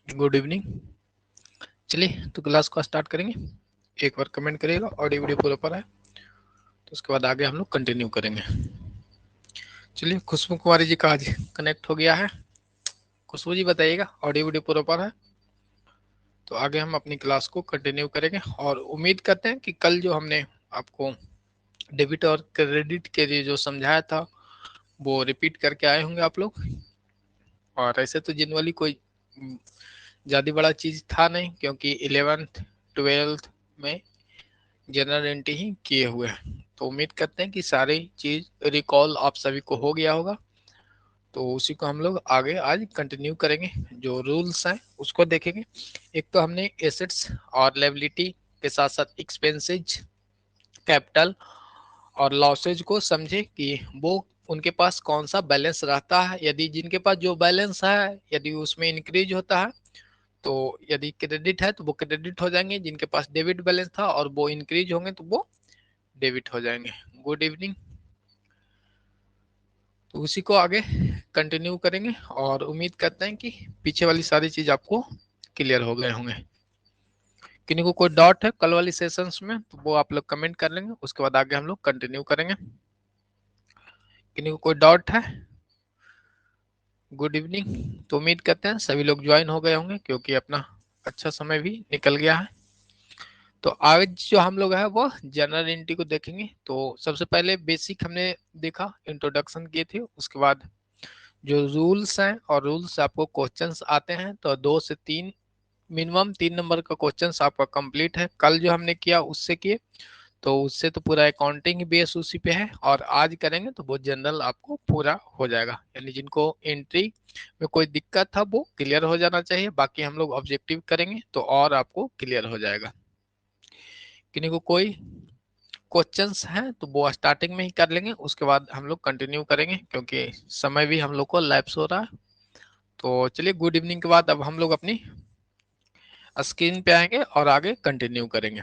Good evening. चलिए तो class को स्टार्ट करेंगे। एक बार कमेंट करिएगा ऑडियो वीडियो पूरा पर है, तो उसके बाद आगे हम लोग कंटिन्यू करेंगे। चलिए, खुशबू कुमारी जी का आज कनेक्ट हो गया है। खुशबू जी बताइएगा ऑडियो वीडियो पूरा पर है, तो आगे हम अपनी क्लास को कंटिन्यू करेंगे। और उम्मीद करते हैं कि कल जो हमने आपको डेबिट और क्रेडिट के लिए जो समझाया था वो रिपीट करके आए होंगे आप लोग। और ऐसे तो जनरली कोई ज़्यादा बड़ा चीज़ था नहीं, क्योंकि 11th 12th में जनरल एंट्री ही किए हुए हैं। तो उम्मीद करते हैं कि सारी चीज रिकॉल आप सभी को हो गया होगा। तो उसी को हम लोग आगे आज कंटिन्यू करेंगे। जो रूल्स हैं उसको देखेंगे। एक तो हमने एसेट्स और लायबिलिटी के साथ साथ एक्सपेंसेज, कैपिटल और लॉसेज को समझे कि वो उनके पास कौन सा बैलेंस रहता है। यदि जिनके पास जो बैलेंस है यदि उसमें इंक्रीज होता है, तो यदि क्रेडिट है तो वो क्रेडिट हो जाएंगे। जिनके पास डेबिट बैलेंस था और वो इंक्रीज होंगे तो वो डेबिट हो जाएंगे। Good evening. तो उसी को आगे कंटिन्यू करेंगे और उम्मीद करते हैं कि पीछे वाली सारी चीज आपको क्लियर हो गए होंगे। किन्हीं को कोई डाउट है कल वाली सेशंस में तो वो आप लोग कमेंट कर लेंगे, उसके बाद आगे हम लोग कंटिन्यू करेंगे। किन्हीं को कोई डाउट है? Good evening. तो उम्मीद करते हैं सभी लोग ज्वाइन हो गए होंगे, क्योंकि अपना अच्छा समय भी निकल गया है। तो आज जो हम लोग है वो जनरल एंट्री को देखेंगे। तो सबसे पहले बेसिक हमने देखा, इंट्रोडक्शन किए थे। उसके बाद जो रूल्स हैं, और रूल्स आपको क्वेश्चंस आते हैं तो 2 से 3, मिनिमम 3 नंबर का क्वेश्चंस आपका कंप्लीट है। कल जो हमने किया उससे किए, तो उससे तो पूरा अकाउंटिंग बेस उसी पे है। और आज करेंगे तो वो जनरल आपको पूरा हो जाएगा। यानी जिनको एंट्री में कोई दिक्कत था वो क्लियर हो जाना चाहिए। बाकी हम लोग ऑब्जेक्टिव करेंगे तो और आपको क्लियर हो जाएगा। किन्हीं को कोई क्वेश्चंस हैं तो वो स्टार्टिंग में ही कर लेंगे, उसके बाद हम लोग कंटिन्यू करेंगे, क्योंकि समय भी हम लोग को लैप्स हो रहा है। तो चलिए, गुड इवनिंग के बाद अब हम लोग अपनी स्क्रीन पे आएंगे और आगे कंटिन्यू करेंगे।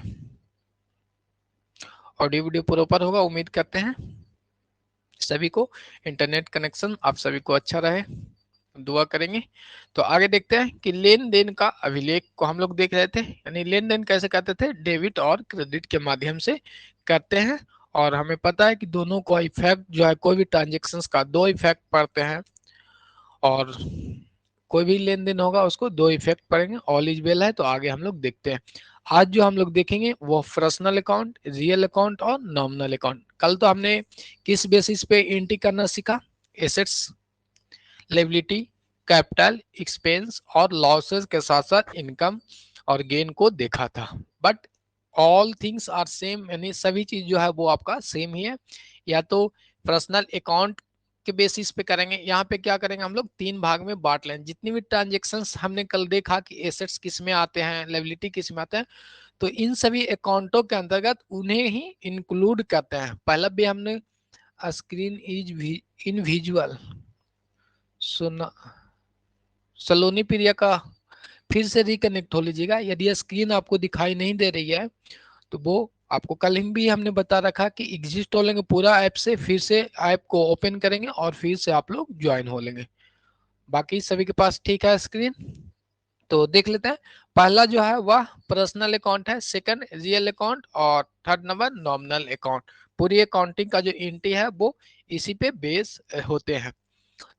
ऑडियो वीडियो प्रॉपर होगा उम्मीद करते हैं सभी को। इंटरनेट कनेक्शन आप सभी को अच्छा रहे, दुआ करेंगे। तो आगे देखते हैं कि लेन देन का अभिलेख को हम लोग देख रहे थे। यानी लेन देन कैसे करते थे, डेबिट और क्रेडिट के माध्यम से करते हैं। और हमें पता है कि दोनों को इफेक्ट जो है, कोई भी ट्रांजेक्शन का दो इफेक्ट पड़ते हैं। और कोई भी लेन देन होगा उसको दो इफेक्ट पड़ेंगे। ऑल इज वेल है तो आगे हम लोग देखते हैं। आज जो हम लोग देखेंगे वो पर्सनल अकाउंट, रियल अकाउंट और नॉमिनल अकाउंट। कल तो हमने किस बेसिस पे एंट्री करना सीखा, एसेट्स, लायबिलिटी, कैपिटल, एक्सपेंस और लॉसेस के साथ साथ इनकम और गेन को देखा था। But all things are same, यानी सभी चीज जो है वो आपका सेम ही है। या तो पर्सनल अकाउंट के बेसिस पे करेंगे। यहाँ पे क्या करेंगे, हम लोग 3 भाग में बांट लेंगे। जितनी भी ट्रांजेक्शन्स हमने कल देखा कि एसेट्स किस में आते हैं, लायबिलिटी किस में आते हैं, तो इन सभी अकाउंटों के अंतर्गत उन्हें ही इंक्लूड करते हैं। पहला भी हमने स्क्रीन इज इन विजुअल सुना, सलोनी प्रिया का फिर से रिकनेक्ट हो लीजिएगा। यदि स्क्रीन आपको दिखाई नहीं दे रही है तो वो आपको कल भी हमने बता रखा कि एग्जिस्ट हो लेंगे पूरा ऐप से, फिर से ऐप को ओपन करेंगे और फिर से आप लोग ज्वाइन हो लेंगे। बाकी सभी के पास ठीक है स्क्रीन? तो देख लेते हैं। पहला जो है वह पर्सनल अकाउंट है, सेकंड रियल अकाउंट और थर्ड नंबर नॉमिनल अकाउंट। पूरी अकाउंटिंग का जो एंट्री है वो इसी पे बेस होते हैं।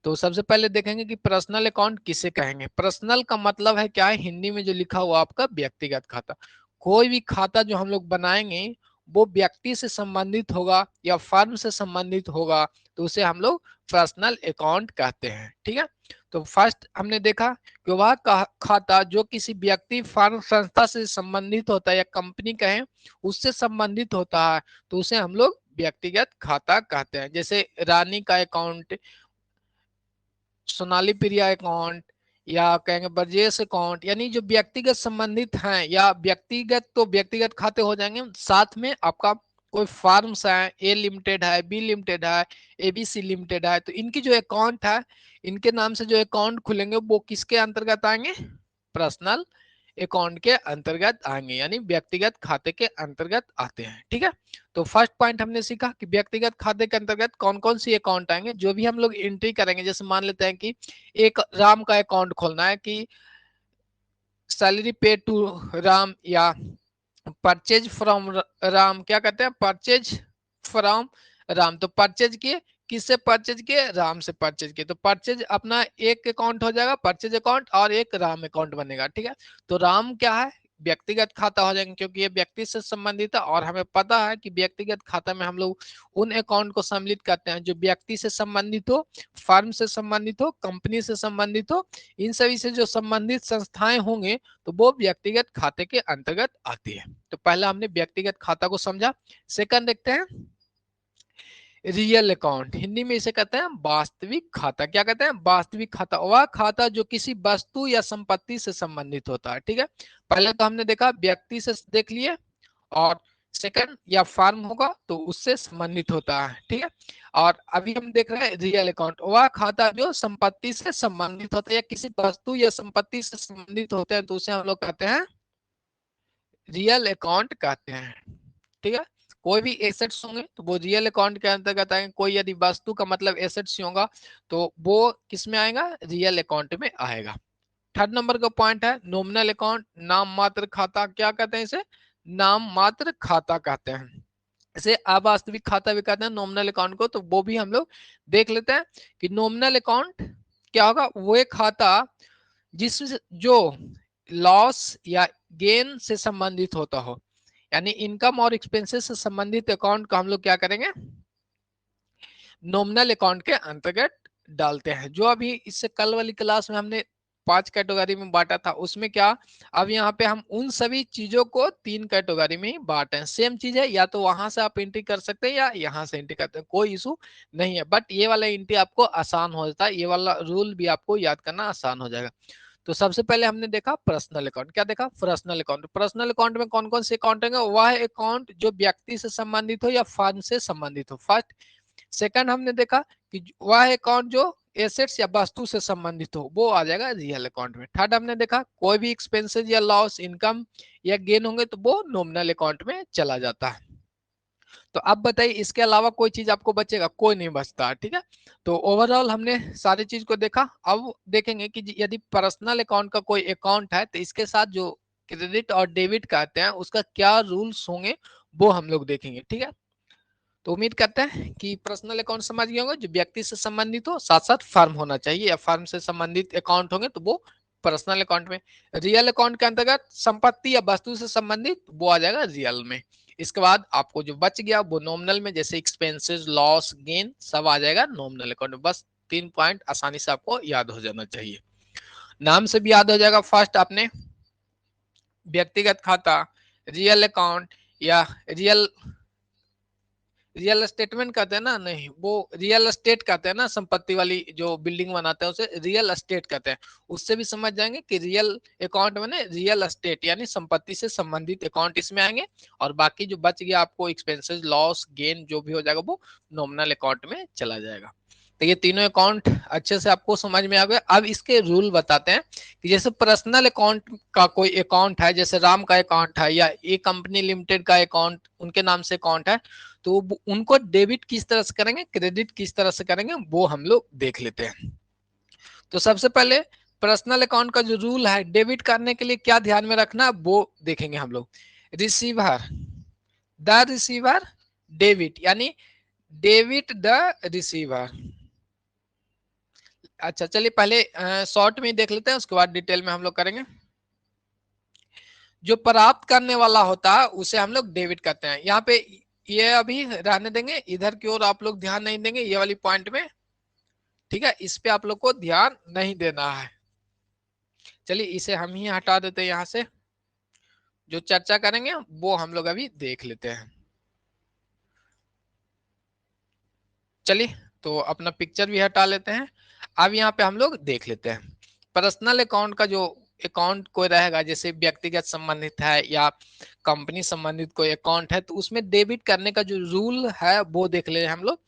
तो सबसे पहले देखेंगे कि पर्सनल अकाउंट किसे कहेंगे। पर्सनल का मतलब है क्या है, हिंदी में जो लिखा हुआ आपका व्यक्तिगत खाता। कोई भी खाता जो हम लोग बनाएंगे वो व्यक्ति से संबंधित होगा या फर्म से संबंधित होगा, तो उसे हम लोग पर्सनल अकाउंट कहते हैं। ठीक है। तो फर्स्ट हमने देखा कि वह खाता जो किसी व्यक्ति, फर्म, संस्था से संबंधित होता है या कंपनी कहें उससे संबंधित होता है, तो उसे हम लोग व्यक्तिगत खाता कहते हैं। जैसे रानी का अकाउंट, सोनाली प्रिया अकाउंट, या कहेंगे ब्रजेश अकाउंट, यानी जो व्यक्तिगत संबंधित हैं। या व्यक्तिगत तो व्यक्तिगत खाते हो जाएंगे, साथ में आपका कोई फार्म्स है, ए लिमिटेड है, बी लिमिटेड है, एबीसी लिमिटेड है, तो इनकी जो अकाउंट है, इनके नाम से जो अकाउंट खुलेंगे वो किसके अंतर्गत आएंगे, पर्सनल अकाउंट के अंतर्गत आएंगे, यानी व्यक्तिगत खाते के अंतर्गत आते हैं। ठीक है। तो फर्स्ट पॉइंट हमने सीखा कि व्यक्तिगत खाते के अंतर्गत कौन कौन सी अकाउंट आएंगे। जो भी हम लोग एंट्री करेंगे, जैसे मान लेते हैं कि एक राम का अकाउंट खोलना है कि सैलरी पे टू राम या परचेज फ्रॉम राम, क्या कहते हैं, परचेज फ्रॉम राम। तो परचेज किए, किससे परचेज किए, राम से परचेज किए। तो परचेज अपना एक अकाउंट हो जाएगा, परचेज अकाउंट, और एक राम अकाउंट बनेगा। ठीक है, तो राम क्या है, व्यक्तिगत खाता हो जाएंगे, क्योंकि ये व्यक्ति से संबंधित है, और हमें पता है कि व्यक्तिगत खाता में हम लोग उन अकाउंट को सम्मिलित करते हैं जो व्यक्ति से संबंधित हो, फर्म से संबंधित हो, कंपनी से संबंधित हो। इन सभी से जो संबंधित संस्थाएं होंगे तो वो व्यक्तिगत खाते के अंतर्गत आती है। तो पहला हमने व्यक्तिगत खाता को समझा। सेकंड देखते हैं रियल अकाउंट, हिंदी में इसे कहते हैं वास्तविक खाता। क्या कहते हैं, वास्तविक खाता, वह खाता जो किसी वस्तु या संपत्ति से संबंधित होता है। ठीक है, पहले तो हमने देखा व्यक्ति से देख लिए, और सेकंड या फर्म होगा तो उससे संबंधित होता है। ठीक है, और अभी हम देख रहे हैं रियल अकाउंट, वह खाता जो संपत्ति से संबंधित होता है या किसी वस्तु या संपत्ति से संबंधित होते हैं, तो उसे हम लोग कहते हैं रियल अकाउंट कहते हैं। ठीक है, कोई भी एसेट्स होंगे तो वो रियल अकाउंट के अंतर्गत आएंगे। कोई यदि वस्तु का मतलब एसेट्स होगा तो वो किस में आएगा, रियल अकाउंट में आएगा। थर्ड नंबर का पॉइंट है नॉमिनल अकाउंट, नाम मात्र खाता। क्या कहते हैं इसे, नाम मात्र खाता कहते हैं। इसे अवास्तविक खाता भी कहते हैं नॉमिनल अकाउंट को। तो वो भी हम लोग देख लेते हैं कि नॉमिनल अकाउंट क्या होगा, वो एक खाता जिस जो लॉस या गेन से संबंधित होता हो, यानी इनकम और एक्सपेंसेस से संबंधित अकाउंट को हम लोग क्या करेंगे, नॉमिनल अकाउंट के अंतर्गत डालते हैं। जो अभी इससे कल वाली क्लास में हमने 5 कैटेगरी में बांटा था, उसमें क्या, अब यहाँ पे हम उन सभी चीजों को 3 कैटेगरी में ही बांटे हैं। सेम चीज है, या तो वहां से आप एंट्री कर सकते हैं या यहाँ से एंट्री करते हैं, कोई इशू नहीं है। बट ये वाला एंट्री आपको आसान हो जाता है, ये वाला रूल भी आपको याद करना आसान हो जाएगा। तो सबसे पहले हमने देखा पर्सनल अकाउंट। क्या देखा, पर्सनल अकाउंट। पर्सनल अकाउंट में कौन कौन से अकाउंट होंगे, वह अकाउंट जो व्यक्ति से संबंधित हो या फर्म से संबंधित हो, फर्स्ट। सेकंड हमने देखा कि वह अकाउंट जो एसेट्स या वस्तु से संबंधित हो, वो आ जाएगा रियल अकाउंट में। थर्ड हमने देखा कोई भी एक्सपेंसेस या लॉस, इनकम या गेन होंगे तो वो नॉमिनल अकाउंट में चला जाता है। तो अब बताइए इसके अलावा कोई चीज आपको बचेगा, कोई नहीं बचता। ठीक है, तो ओवरऑल हमने सारी चीज को देखा। अब देखेंगे कि यदि पर्सनल अकाउंट का कोई अकाउंट है तो इसके साथ जो क्रेडिट और डेबिट कहते हैं उसका क्या रूल्स होंगे वो हम लोग देखेंगे। ठीक है, तो उम्मीद करते हैं कि पर्सनल अकाउंट समझ गए होंगे, जो व्यक्ति से संबंधित हो, साथ साथ फर्म होना चाहिए या फर्म से संबंधित अकाउंट होंगे तो वो पर्सनल अकाउंट में। रियल अकाउंट के अंतर्गत संपत्ति या वस्तु से संबंधित वो आ जाएगा रियल में। इसके बाद आपको जो बच गया वो नॉमिनल में, जैसे एक्सपेंसेस, लॉस, गेन, सब आ जाएगा नॉमिनल अकाउंट में। बस 3 पॉइंट आसानी से आपको याद हो जाना चाहिए, नाम से भी याद हो जाएगा। फर्स्ट आपने व्यक्तिगत खाता, रियल अकाउंट या रियल रियल स्टेटमेंट कहते हैं ना, नहीं वो रियल एस्टेट कहते हैं ना, संपत्ति वाली जो बिल्डिंग बनाते हैं उसे रियल एस्टेट कहते हैं। उससे भी समझ जाएंगे कि रियल अकाउंट में रियल एस्टेट यानी संपत्ति से संबंधित अकाउंट इसमें आएंगे, और बाकी जो बच गया आपको एक्सपेंसेस, लॉस, गेन जो भी हो जाएगा वो नॉमिनल अकाउंट में चला जाएगा। तो ये तीनों अकाउंट अच्छे से आपको समझ में आ गए। अब इसके रूल बताते हैं कि जैसे पर्सनल अकाउंट का कोई अकाउंट है, जैसे राम का अकाउंट है या ए कंपनी लिमिटेड का अकाउंट उनके नाम से अकाउंट है, तो उनको डेबिट किस तरह से करेंगे, क्रेडिट किस तरह से करेंगे, वो हम लोग देख लेते हैं। तो सबसे पहले पर्सनल अकाउंट का जो रूल है, डेबिट करने के लिए क्या ध्यान में रखना वो देखेंगे हम लोग। रिसीवर, द रिसीवर डेबिट, यानी डेबिट द रिसीवर। अच्छा चलिए पहले शॉर्ट में देख लेते हैं, उसके बाद डिटेल में हम लोग करेंगे। जो प्राप्त करने वाला होता है उसे हम लोग डेबिट करते हैं। यहाँ पे ये अभी रहने देंगे, इधर की ओर आप लोग ध्यान नहीं देंगे ये वाली पॉइंट में। ठीक है, इस पे आप लोग को ध्यान नहीं देना है। चलिए इसे हम ही हटा देते हैं यहाँ से, जो चर्चा करेंगे वो हम लोग अभी देख लेते हैं। चलिए तो अपना पिक्चर भी हटा लेते हैं। अब यहाँ पे हम लोग देख लेते हैं पर्सनल अकाउंट का जो अकाउंट कोई रहेगा, जैसे व्यक्तिगत संबंधित है या कंपनी संबंधित कोई अकाउंट है, तो उसमें डेबिट करने का जो रूल है वो देख ले हम लोग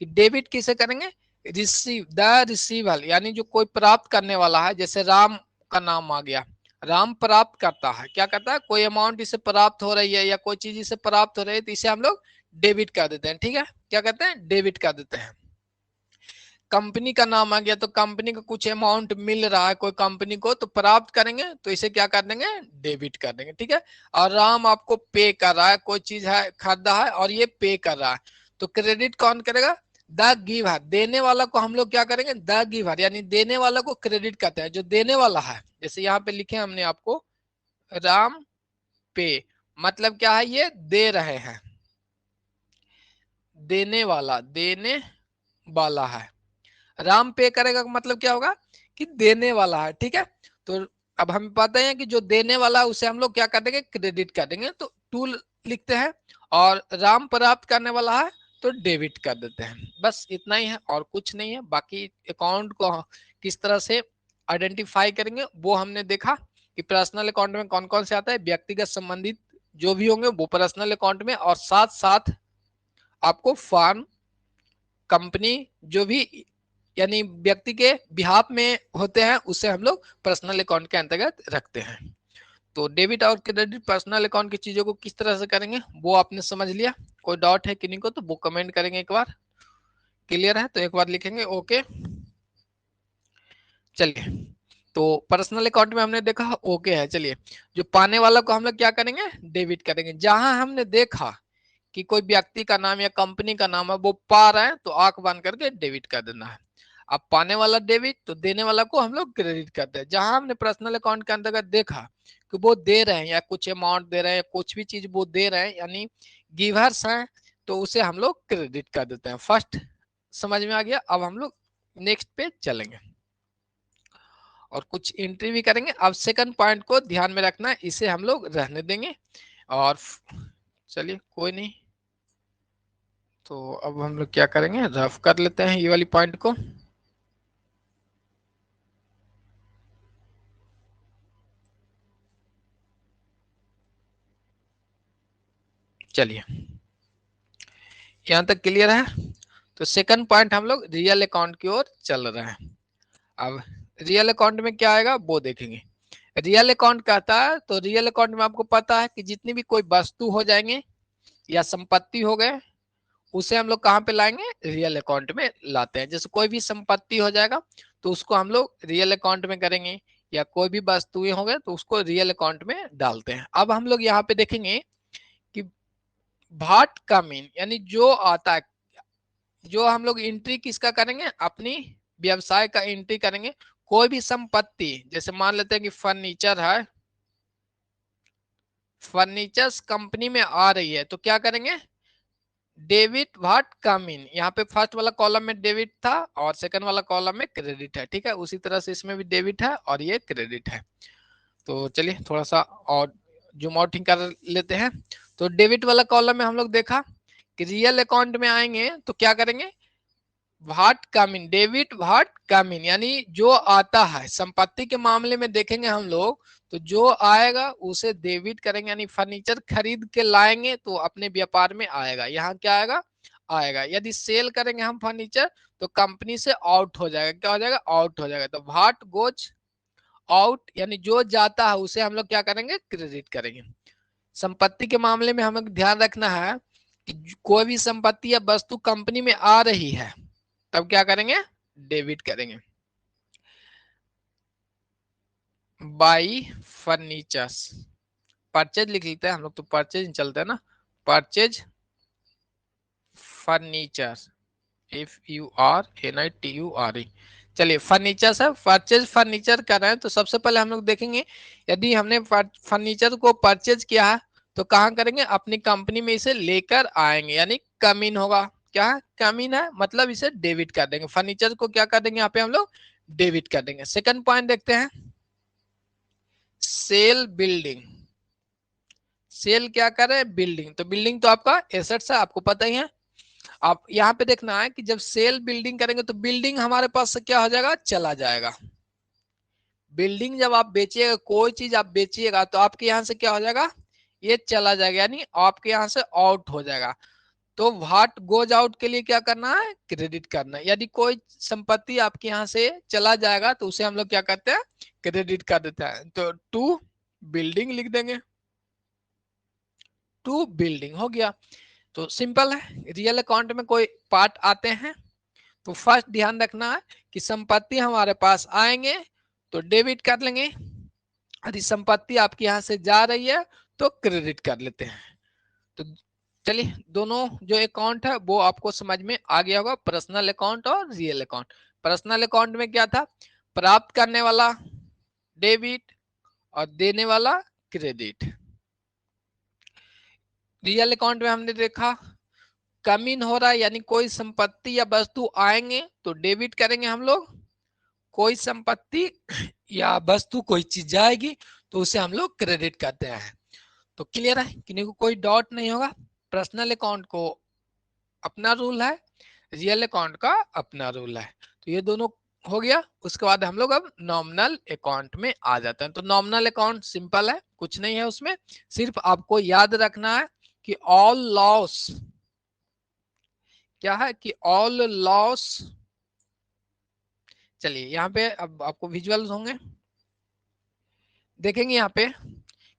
कि डेबिट किसे करेंगे, रिसीव द रिसीवल, यानी जो कोई प्राप्त करने वाला है। जैसे राम का नाम आ गया, राम प्राप्त करता है, क्या करता है, कोई अमाउंट इसे प्राप्त हो रही है या कोई चीज इसे प्राप्त हो रही है, तो इसे हम लोग डेबिट कर देते हैं। ठीक है, क्या कहते हैं, डेबिट कर देते हैं। कंपनी का नाम आ गया तो कंपनी का कुछ अमाउंट मिल रहा है कोई कंपनी को तो प्राप्त करेंगे तो इसे क्या कर देंगे, डेबिट कर देंगे। ठीक है, और राम आपको पे कर रहा है, कोई चीज है खरीदा है और ये पे कर रहा है, तो क्रेडिट कौन करेगा, द गिवर। देने वाला को हम लोग क्या करेंगे, द गिवर, यानी देने वाला को क्रेडिट करते हैं, जो देने वाला है। जैसे यहाँ पे लिखे हमने आपको राम पे, मतलब क्या है, ये दे रहे हैं, देने वाला, देने वाला है। राम पे करेगा मतलब क्या होगा कि देने वाला है। ठीक है, तो अब हमें पता है कि जो देने वाला है उसे हम लोग क्या कर देंगे, क्रेडिट कर देंगे, तो टू लिखते हैं। और राम प्राप्त करने वाला है तो डेबिट कर देते हैं। बस इतना ही है और कुछ नहीं है। बाकी अकाउंट को किस तरह से आइडेंटिफाई करेंगे वो हमने देखा कि पर्सनल अकाउंट में कौन कौन से आता है, व्यक्तिगत संबंधित जो भी होंगे वो पर्सनल अकाउंट में, और साथ साथ आपको फर्म, कंपनी जो भी यानी व्यक्ति के बिहाफ में होते हैं उसे हम लोग पर्सनल अकाउंट के अंतर्गत रखते हैं। तो डेबिट और क्रेडिट पर्सनल अकाउंट की चीजों को किस तरह से करेंगे वो आपने समझ लिया। कोई डाउट है किन्हीं को तो वो कमेंट करेंगे, एक बार क्लियर है तो एक बार लिखेंगे ओके। चलिए, तो पर्सनल अकाउंट में हमने देखा ओके है। चलिए, जो पाने वाला को हम लोग क्या करेंगे, डेबिट करेंगे। जहां हमने देखा कि कोई व्यक्ति का नाम या कंपनी का नाम है वो पा रहा है तो आंख बंद करके डेबिट कर देना है। अब पाने वाला डेबिट तो देने वाला को हम लोग क्रेडिट करते हैं। जहां हमने पर्सनल अकाउंट के अंतर्गत देखा कि वो दे रहे हैं या कुछ अमाउंट दे रहे हैं, कुछ भी चीज वो दे रहे हैं यानी गिवर्स हैं, तो उसे हम लोग क्रेडिट कर देते हैं। फर्स्ट समझ में आ गया। अब हम लोग नेक्स्ट पे चलेंगे और कुछ एंट्री भी करेंगे। अब सेकंड पॉइंट को ध्यान में रखना है, इसे हम लोग रहने देंगे। और चलिए कोई नहीं, तो अब हम लोग क्या करेंगे, रफ कर लेते हैं ये वाली पॉइंट को। चलिए, यहां तक क्लियर है। तो सेकंड पॉइंट हम लोग रियल अकाउंट की ओर चल रहे हैं। अब रियल अकाउंट में क्या आएगा वो देखेंगे। रियल अकाउंट कहता है तो रियल अकाउंट में आपको पता है कि जितनी भी कोई वस्तु हो जाएंगे या संपत्ति हो गए उसे हम लोग कहाँ पे लाएंगे, रियल अकाउंट में लाते हैं। जैसे कोई भी संपत्ति हो जाएगा तो उसको हम लोग रियल अकाउंट में करेंगे, या कोई भी वस्तुएं हो गए तो उसको रियल अकाउंट में डालते हैं। अब हम लोग यहाँ पे देखेंगे कि भाट का मीन यानी जो आता है, जो हम लोग एंट्री किसका करेंगे, अपनी व्यवसाय का एंट्री करेंगे। कोई भी संपत्ति, जैसे मान लेते हैं कि फर्नीचर है, फर्नीचर्स कंपनी में आ रही है तो क्या करेंगे, डेबिट व्हाट कम इन। यहाँ पे फर्स्ट वाला कॉलम में डेबिट था और सेकंड वाला कॉलम में क्रेडिट है। ठीक है, उसी तरह से इसमें भी डेबिट है और ये क्रेडिट है। तो चलिए थोड़ा सा और जूम आउटिंग कर लेते हैं। तो डेबिट वाला कॉलम में हम लोग देखा कि रियल अकाउंट में आएंगे तो क्या करेंगे, what come in, debit what come in, यानी जो आता है। संपत्ति के मामले में देखेंगे हम लोग तो जो आएगा उसे डेबिट करेंगे, यानी फर्नीचर खरीद के लाएंगे तो अपने व्यापार में आएगा, यहाँ क्या आएगा, आएगा। यदि सेल करेंगे हम फर्नीचर तो कंपनी से आउट हो जाएगा, क्या हो जाएगा, आउट हो जाएगा। तो व्हाट गोज आउट यानी जो जाता है उसे हम लोग क्या करेंगे, क्रेडिट करेंगे। संपत्ति के मामले में हमें ध्यान रखना है कि कोई भी संपत्ति या वस्तु कंपनी में आ रही है तब क्या करेंगे, डेबिट करेंगे। बाई फर्नीचर्स, परचेज लिख लेते हैं हम लोग, तो परचेज चलते हैं ना, परचेज फर्नीचर, FURNITURE। चलिए फर्नीचर से परचेज फर्नीचर कर रहे हैं तो सबसे पहले हम लोग देखेंगे यदि हमने फर्नीचर को परचेज किया है तो कहाँ करेंगे, अपनी कंपनी में इसे लेकर आएंगे, यानी कम इन होगा। क्या कम इन है, मतलब इसे डेबिट कर देंगे। फर्नीचर को क्या कर देंगे, यहाँ पे हम लोग डेबिट कर देंगे। सेकंड पॉइंट देखते हैं, सेल बिल्डिंग। सेल क्या कर रहे हैं, बिल्डिंग। तो बिल्डिंग तो आपका एसेट्स है, आपको पता ही है। आप यहाँ पे देखना है कि जब सेल बिल्डिंग करेंगे तो बिल्डिंग हमारे पास से क्या हो जाएगा, चला जाएगा। बिल्डिंग जब आप बेचिएगा, कोई चीज आप बेचिएगा तो आपके यहाँ से क्या हो जाएगा, ये चला जाएगा, यानी आपके यहाँ से आउट हो जाएगा। तो व्हाट गोज आउट के लिए क्या करना है, क्रेडिट करना है। यदि कोई संपत्ति आपके यहाँ से चला जाएगा तो उसे हम लोग क्या करते हैं, क्रेडिट कर देते हैं। तो टू बिल्डिंग लिख देंगे, टू बिल्डिंग हो गया। तो सिंपल है, रियल अकाउंट में कोई पार्ट आते हैं तो फर्स्ट ध्यान रखना है कि संपत्ति हमारे पास आएंगे तो डेबिट कर लेंगे, यदि संपत्ति आपके यहाँ से जा रही है तो क्रेडिट कर लेते हैं। तो चलिए दोनों जो अकाउंट है वो आपको समझ में आ गया होगा, पर्सनल अकाउंट और रियल अकाउंट। पर्सनल अकाउंट में क्या था, प्राप्त करने वाला डेबिट और देने वाला क्रेडिट। रियल अकाउंट में हमने देखा कम इन हो रहा है, यानी कोई संपत्ति या वस्तु आएंगे तो डेबिट करेंगे हम लोग, कोई संपत्ति या वस्तु कोई चीज जाएगी तो उसे हम लोग क्रेडिट करते हैं। तो क्लियर है, किसी को कोई डाउट नहीं होगा। पर्सनल अकाउंट को अपना रूल है, रियल अकाउंट का अपना रूल है। तो ये दोनों हो गया। उसके बाद हम लोग अब नॉमिनल अकाउंट में आ जाते हैं। तो नॉमिनल अकाउंट सिंपल है, कुछ नहीं है उसमें, सिर्फ आपको याद रखना है कि ऑल लॉस, क्या है कि ऑल लॉस, चलिए यहाँ पे अब आपको विजुअल्स होंगे, देखेंगे यहाँ पे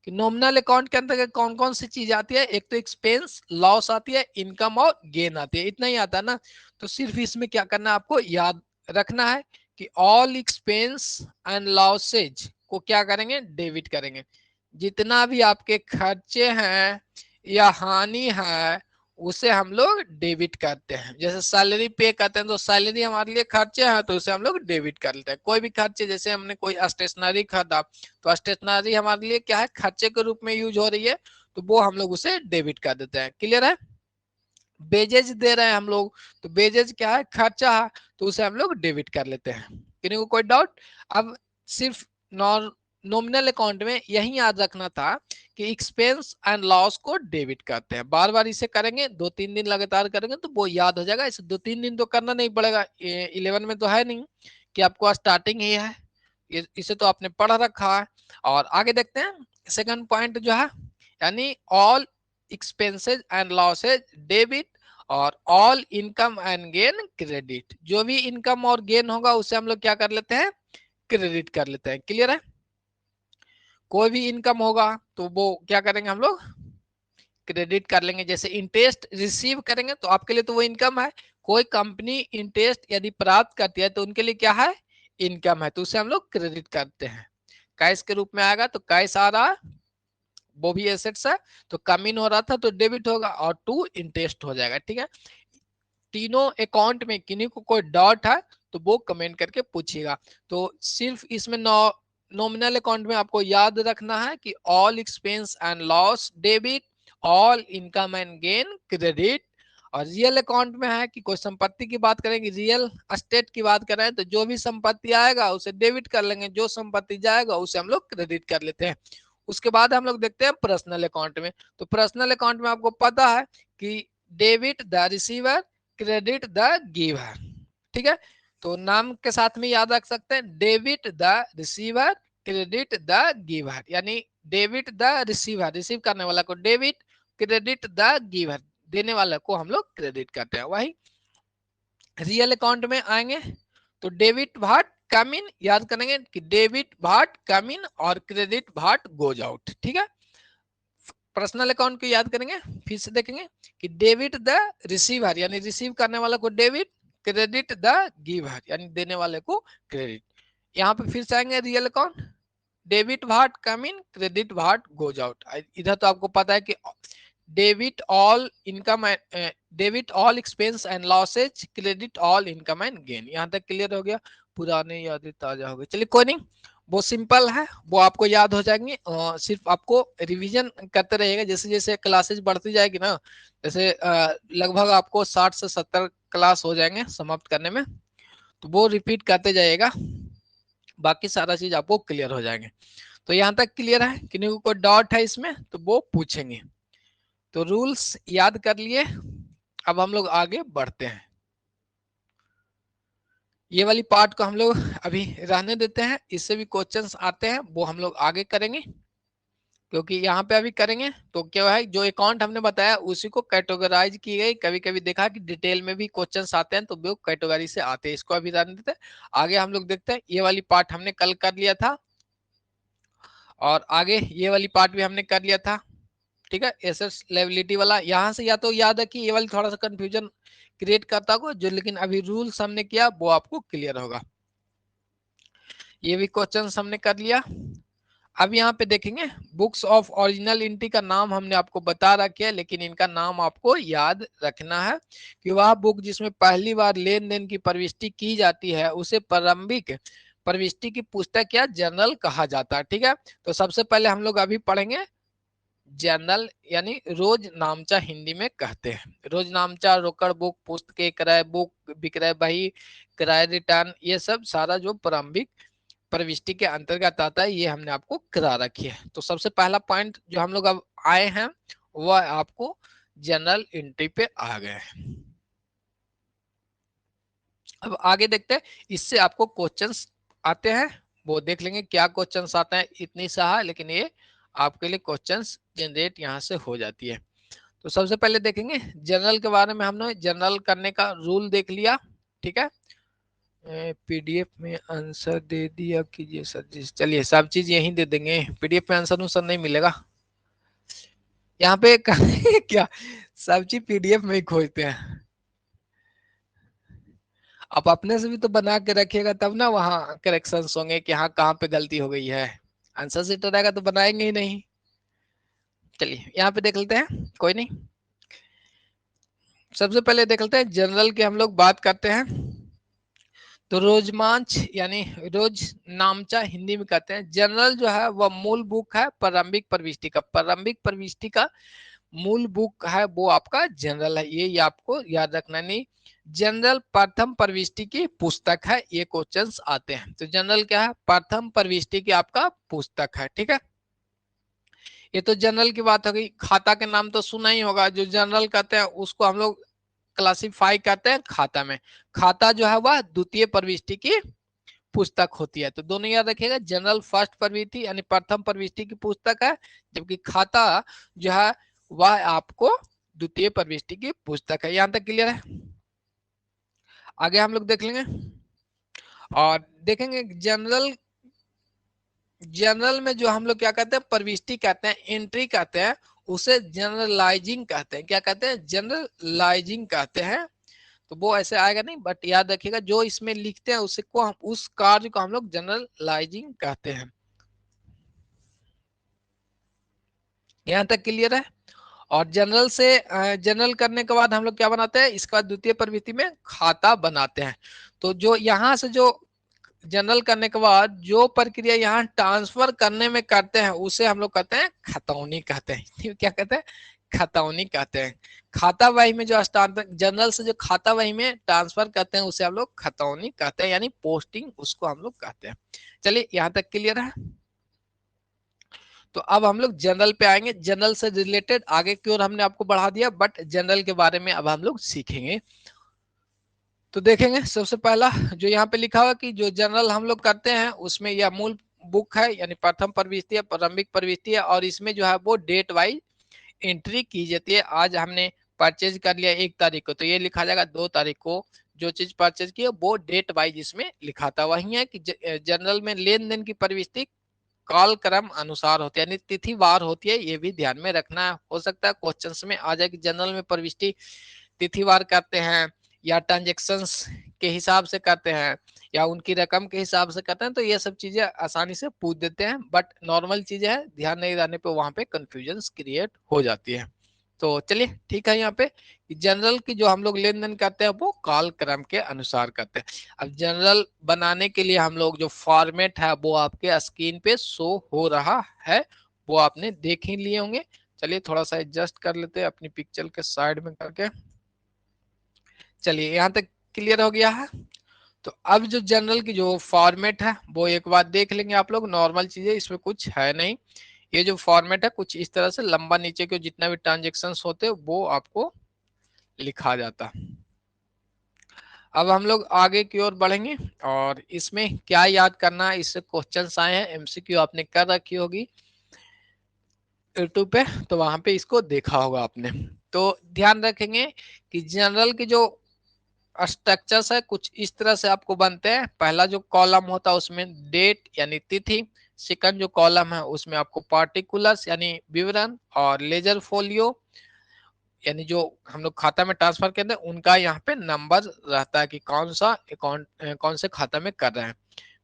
कि नॉमिनल अकाउंट के अंदर कौन कौन सी चीज आती है। एक तो एक्सपेंस लॉस आती है, इनकम और गेन आती है, इतना ही आता है ना। तो सिर्फ इसमें क्या करना है, आपको याद रखना है कि ऑल एक्सपेंस एंड लॉसेज को क्या करेंगे, डेबिट करेंगे। जितना भी आपके खर्चे हैं या हानि है उसे हम लोग डेबिट करते हैं। जैसे सैलरी पे करते हैं तो सैलरी हमारे लिए खर्चे हैं तो उसे हम लोग डेबिट कर लेते हैं। कोई भी खर्चे, जैसे हमने कोई स्टेशनरी खरीदा तो स्टेशनरी हमारे लिए क्या है, खर्चे के रूप में यूज हो रही है, तो वो हम लोग उसे डेबिट कर देते हैं। क्लियर है। बेजेज दे रहे हैं हम लोग तो बेजेज क्या है, खर्चा है, तो उसे हम लोग डेबिट कर लेते हैं। किसी को कोई डाउट। अब सिर्फ नॉमिनल अकाउंट में यही याद रखना था कि एक्सपेंस एंड लॉस को डेबिट करते हैं। बार बार इसे करेंगे, 2-3 दिन लगातार करेंगे तो वो याद हो जाएगा। इसे 2-3 दिन तो करना नहीं पड़ेगा, 11 में तो है नहीं कि आपको स्टार्टिंग ही है, इसे तो आपने पढ़ रखा है। और आगे देखते हैं सेकंड पॉइंट जो है, यानी all expenses and losses debit और all income and gain credit. जो भी इनकम और गेन होगा उसे हम लोग क्या कर लेते हैं, क्रेडिट कर लेते हैं। क्लियर है। कोई भी इनकम होगा तो वो क्या करेंगे, हम लोग क्रेडिट कर लेंगे। जैसे इंटरेस्ट रिसीव करेंगे तो आपके लिए तो वो इनकम है। कोई कंपनी इंटरेस्ट यदि प्राप्त करती है तो उनके लिए क्या है, इनकम है, तो उसे हम लोग क्रेडिट करते हैं। कैश के रूप में आएगा तो कैश आ रहा है, वो भी एसेट्स है, तो कम इन हो रहा था तो डेबिट होगा और टू इंटरेस्ट हो जाएगा। ठीक है। तीनों अकाउंट में किन्हीं को कोई डाउट है तो वो कमेंट करके पूछिएगा। तो सिर्फ इसमें नॉमिनल अकाउंट में आपको याद रखना है कि all expense and loss debit, all income and gain credit. और रियल अकाउंट में है कि कोई संपत्ति की बात करेंगे, रियल एस्टेट की बात करें तो जो भी संपत्ति आएगा उसे डेबिट कर लेंगे, जो संपत्ति जाएगा उसे हम लोग क्रेडिट कर लेते हैं। उसके बाद हम लोग देखते हैं पर्सनल अकाउंट में। तो पर्सनल अकाउंट में आपको पता है कि debit the receiver, credit the giver. ठीक है। तो नाम के साथ में याद रख सकते हैं, debit the receiver, credit the giver. यानी डेबिट द रिसीवर, रिसीव करने वाला को डेबिट, क्रेडिट द गिवर, देने वाले को हम लोग क्रेडिट करते हैं। वही रियल अकाउंट में आएंगे तो डेबिट भाट कम इन, याद करेंगे कि डेबिट भाट कम इन और क्रेडिट भाट गोज आउट। ठीक है। पर्सनल अकाउंट को याद करेंगे, फिर से देखेंगे कि डेबिट द रिसीवर यानी रिसीव करने वाले को डेबिट, क्रेडिट द गिवर यानी देने वाले को क्रेडिट। यहाँ पे फिर से आएंगे रियल अकाउंट, डेबिट भाट कम इन, क्रेडिट भाट गोज आउट। इधर तो आपको पता है कि debit all income, debit all expense and losses, credit all income and gain. यहाँ तक क्लियर हो गया, पुराने यादें ताजा हो गई। चलिए कोई नहीं, वो सिंपल है, वो आपको याद हो जाएंगे। सिर्फ आपको रिवीजन करते रहिएगा, जैसे जैसे क्लासेस बढ़ती जाएगी ना, जैसे लगभग आपको 60 से 70 क्लास हो जाएंगे समाप्त करने में, तो वो रिपीट करते जाइएगा, बाकी सारा चीज आपको क्लियर हो जाएंगे। तो यहाँ तक क्लियर है, किसी को कोई डाउट है इसमें तो वो पूछेंगे। तो रूल्स याद कर लिए, अब हम लोग आगे बढ़ते हैं। ये वाली पार्ट को हम लोग अभी रहने देते हैं, इससे भी क्वेश्चंस आते हैं वो हम लोग आगे करेंगे, क्योंकि यहाँ पे अभी करेंगे तो क्या है, जो अकाउंट हमने बताया उसी को कैटेगराइज की गई। कभी कभी देखा कि डिटेल में भी क्वेश्चंस आते हैं तो वो कैटेगरी से आते हैं, इसको अभी रहने देते हैं। आगे हम लोग देखते हैं, ये वाली पार्ट हमने कल कर लिया था और आगे ये वाली पार्ट भी हमने कर लिया था। ठीक है, एसेट्स लायबिलिटी वाला यहाँ से या तो याद है कि ये वाली थोड़ा सा कंफ्यूजन क्रिएट करता होगा जो, लेकिन अभी रूल्स हमने किया वो आपको क्लियर होगा। ये भी क्वेश्चन हमने कर लिया। अब यहाँ पे देखेंगे बुक्स ऑफ ओरिजिनल एंट्री का नाम हमने आपको बता रखा है, लेकिन इनका नाम आपको याद रखना है कि वह बुक जिसमें पहली बार लेन देन की प्रविष्टि की जाती है उसे प्रारंभिक प्रविष्टि की पुस्तक या जर्नल कहा जाता है। ठीक है, तो सबसे पहले हम लोग अभी पढ़ेंगे जर्नल यानी रोज नामचा हिंदी में कहते हैं। रोज नामचा, रोकड़ बुक, पुस्तकें, क्रय बुक, विक्रय बही, क्रय रिटर्न, ये सब सारा जो प्रारंभिक प्रविष्टि के अंतर्गत आता है ये हमने आपको करा रखी है। तो सबसे पहला पॉइंट जो हम लोग अब आए हैं वह आपको जनरल एंट्री पे आ गए हैं। अब आगे देखते हैं, इससे आपको क्वेश्चंस आते हैं वो देख लेंगे क्या क्वेश्चंस आते हैं। इतनी सा है लेकिन ये आपके लिए क्वेश्चंस जनरेट यहाँ से हो जाती है। तो सबसे पहले देखेंगे जनरल के बारे में। हमने जनरल करने का रूल देख लिया। ठीक है, पीडीएफ में आंसर दे दिया कीजिए सर जी। चलिए सब चीज यहीं दे देंगे, पीडीएफ में आंसर उनसर नहीं मिलेगा यहाँ पे क्या सब चीज पीडीएफ में ही खोजते हैं। आप अपने से भी तो बना के रखिएगा तब ना वहाँ करेक्शन होंगे कि हाँ कहाँ पे गलती हो गई है। आंसर सीट रहेगा तो बनाएंगे ही नहीं। चलिए यहाँ पे देख लेते हैं, कोई नहीं। सबसे पहले देख लेते हैं जनरल की हम लोग बात करते हैं। तो रोजमांच यानी रोज नामचा हिंदी में कहते हैं। जनरल जो है वह मूल बुक है प्रारंभिक प्रविष्टि का। प्रारंभिक प्रविष्टि का मूल बुक है वो आपका जनरल है, ये आपको याद रखना। नहीं, जनरल प्रथम प्रविष्टि की पुस्तक है, ये क्वेश्चंस आते हैं। तो जनरल क्या है? प्रथम प्रविष्टि की आपका पुस्तक है। ठीक है, ये तो जनरल की बात हो गई। खाता के नाम तो सुना ही होगा, जो जनरल कहते हैं उसको हम लोग क्लासिफाई करते हैं खाता में। खाता जो है वह द्वितीय प्रविष्टि की पुस्तक होती है। तो दोनों याद रखिएगा, जनरल फर्स्ट प्रविष्टि यानी प्रथम प्रविष्टि की पुस्तक है, जबकि खाता जो है वह आपको द्वितीय प्रविष्टि की पुस्तक है। यहां तक क्लियर है? आगे हम लोग देख लेंगे और देखेंगे जनरल जनरल में जो हम लोग क्या कहते हैं प्रविष्टि कहते हैं, एंट्री कहते हैं, उसे जनरलाइजिंग कहते हैं। क्या कहते हैं? जनरलाइजिंग कहते हैं। तो वो ऐसे आएगा नहीं, बट याद रखिएगा जो इसमें लिखते हैं उसे को हम उस कार्य को हम लोग जनरलाइजिंग कहते हैं। यहाँ तक क्लियर है? और जनरल से जनरल करने के बाद हम लोग क्या बनाते हैं? इसका द्वितीय प्रवृत्ति में खाता बनाते हैं। तो जो यहाँ से जो जनरल करने के बाद जो प्रक्रिया यहाँ ट्रांसफर करने में करते हैं उसे हम लोग कहते हैं खतौनी कहते हैं। क्या कहते हैं? खतौनी कहते हैं। खाता वही में जो हस्तांतरण जनरल से जो खाता वही में ट्रांसफर करते हैं उसे हम लोग खतौनी कहते हैं, यानी पोस्टिंग उसको हम लोग कहते हैं। चलिए यहाँ तक क्लियर है? तो अब हम लोग जनरल पे आएंगे। जनरल से रिलेटेड आगे की ओर हमने आपको बढ़ा दिया, बट जनरल के बारे में अब हम लोग सीखेंगे। तो देखेंगे सबसे पहला जो यहाँ पे लिखा हुआ कि जो जनरल हम लोग करते हैं उसमें यह मूल बुक है, यानी प्रथम प्रविष्टि है, प्रारंभिक प्रविष्टि है, और इसमें जो है वो डेट वाइज एंट्री की जाती है। आज हमने परचेज कर लिया 1 तारीख को, तो ये लिखा जाएगा 2 तारीख को जो चीज परचेज की है वो डेट वाइज इसमें लिखा था। वही है कि जनरल में लेन देन की प्रविष्टि काल क्रम अनुसार होती है, यानी तिथिवार होती है। ये भी ध्यान में रखना है। हो सकता है क्वेश्चंस में आ जाए कि जनरल में प्रविष्टि तिथिवार करते हैं या ट्रांजेक्शन्स के हिसाब से करते हैं या उनकी रकम के हिसाब से करते हैं, तो ये सब चीजें आसानी से पूछ देते हैं। बट नॉर्मल चीजें है, ध्यान नहीं रहने पे वहां पे कंफ्यूजन क्रिएट हो जाती है। तो चलिए ठीक है, यहाँ पे जनरल की जो हम लोग लेन देन करते हैं वो काल क्रम के अनुसार करते हैं। अब जनरल बनाने के लिए हम लोग जो फॉर्मेट है वो आपके स्क्रीन पे शो हो रहा है, वो आपने देख ही लिए होंगे। चलिए थोड़ा सा एडजस्ट कर लेते हैं अपनी पिक्चर के साइड में करके। चलिए यहाँ तक क्लियर हो गया है। तो अब जो जनरल की जो फॉर्मेट है वो एक बार देख लेंगे आप लोग। नॉर्मल चीजें इसमें कुछ है नहीं। ये जो फॉर्मेट है कुछ इस तरह से लंबा नीचे के जितना भी ट्रांजेक्शन होते हैं वो आपको लिखा जाता। अब हम लोग आगे की ओर बढ़ेंगे और इसमें क्या याद करना है, इससे क्वेश्चंस आए हैं, एमसीक्यू आपने कर रखी होगी यूट्यूब पे, तो वहां पे इसको देखा होगा आपने। तो ध्यान रखेंगे कि जनरल की जो स्ट्रक्चर्स है कुछ इस तरह से आपको बनते हैं। पहला जो कॉलम होता है उसमें डेट यानी तिथि, सेकंड जो कॉलम है उसमें आपको पार्टिकुलर्स यानी विवरण, और लेजर फोलियो यानी जो हम लोग खाता में ट्रांसफर करते हैं उनका यहाँ पे नंबर रहता है कि कौन सा अकाउंट कौन से खाता में कर रहे हैं।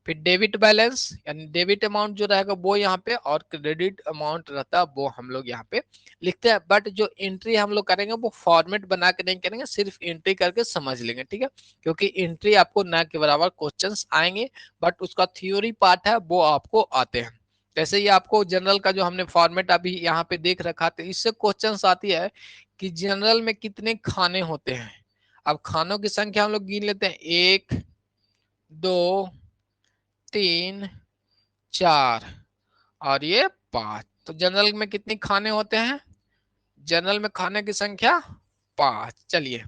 फिर डेबिट बैलेंस यानी डेबिट अमाउंट जो रहेगा वो यहाँ पे, और क्रेडिट अमाउंट रहता है वो हम लोग यहाँ पे लिखते हैं। बट जो एंट्री हम लोग करेंगे वो फॉर्मेट बना के नहीं करेंगे, सिर्फ एंट्री करके समझ लेंगे, ठीक है। क्योंकि एंट्री आपको ना के बराबर क्वेश्चंस आएंगे, बट उसका थ्योरी पार्ट है वो आपको आते हैं। जैसे ये आपको जनरल का जो हमने फॉर्मेट अभी यहाँ पे देख रखा था, इससे क्वेश्चंस आती है कि जनरल में कितने खाने होते हैं। अब खानों की संख्या हम लोग गिन लेते हैं, 1 2 3 4 और ये 5। तो जनरल में कितने खाने होते हैं, जनरल में खाने की संख्या 5। चलिए,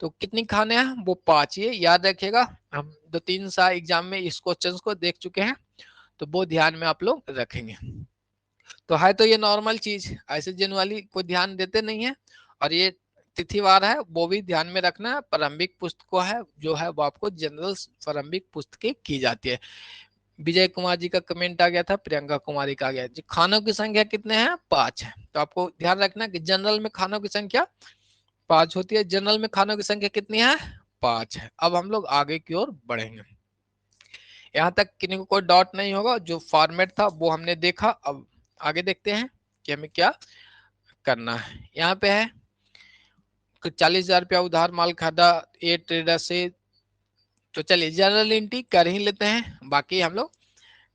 तो कितनी खाने हैं वो 5, ये याद रखिएगा। हम 2-3 साल एग्जाम में इस क्वेश्चन को देख चुके हैं, तो वो ध्यान में आप लोग रखेंगे। तो है तो ये नॉर्मल चीज, ऐसे जनरली कोई ध्यान देते नहीं है। और ये तिथिवार है वो भी ध्यान में रखना है। प्रारंभिक पुस्तकों है जो है वो आपको जनरल प्रारंभिक पुस्तकें की जाती है। विजय कुमार जी का कमेंट आ गया था, प्रियंका कुमारी का आ गया जी। खानों की संख्या कितने हैं, 5 है। तो आपको ध्यान रखना कि जनरल में खानों की संख्या 5 होती है। जनरल में खानों की संख्या कितनी है, 5 है। अब हम लोग आगे की ओर बढ़ेंगे। यहाँ तक किसी को कोई डाउट नहीं होगा, जो फॉर्मेट था वो हमने देखा। अब आगे देखते हैं कि हमें क्या करना है। यहाँ पे है 40,000 रुपया उधार माल खरीदा ए ट्रेडर से। तो चलिए जनरल एंट्री कर ही लेते हैं, बाकी हम लोग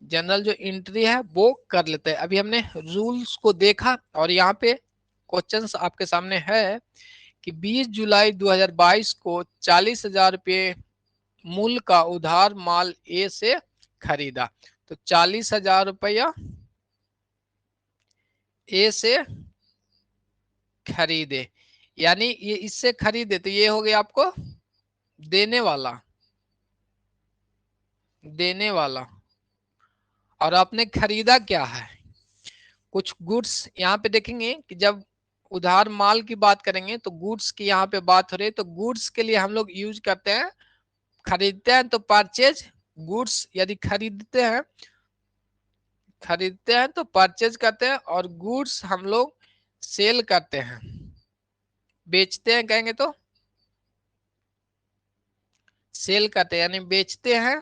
जनरल जो एंट्री है वो कर लेते हैं। अभी हमने रूल्स को देखा, और यहाँ पे क्वेश्चंस आपके सामने है कि 20 जुलाई 2022 को 40,000 रुपये मूल्य का उधार माल ए से खरीदा। तो 40,000 रुपया ए से खरीदे, यानी ये इससे खरीदे, तो ये हो गया आपको देने वाला, देने वाला। और आपने खरीदा क्या है, कुछ गुड्स। यहाँ पे देखेंगे कि जब उधार माल की बात करेंगे तो गुड्स की यहाँ पे बात हो रही है। तो गुड्स के लिए हम लोग यूज करते हैं, खरीदते हैं तो परचेज गुड्स, यदि खरीदते हैं तो परचेज करते हैं, और गुड्स हम लोग सेल करते हैं, बेचते हैं कहेंगे तो सेल करते हैं, यानी बेचते हैं।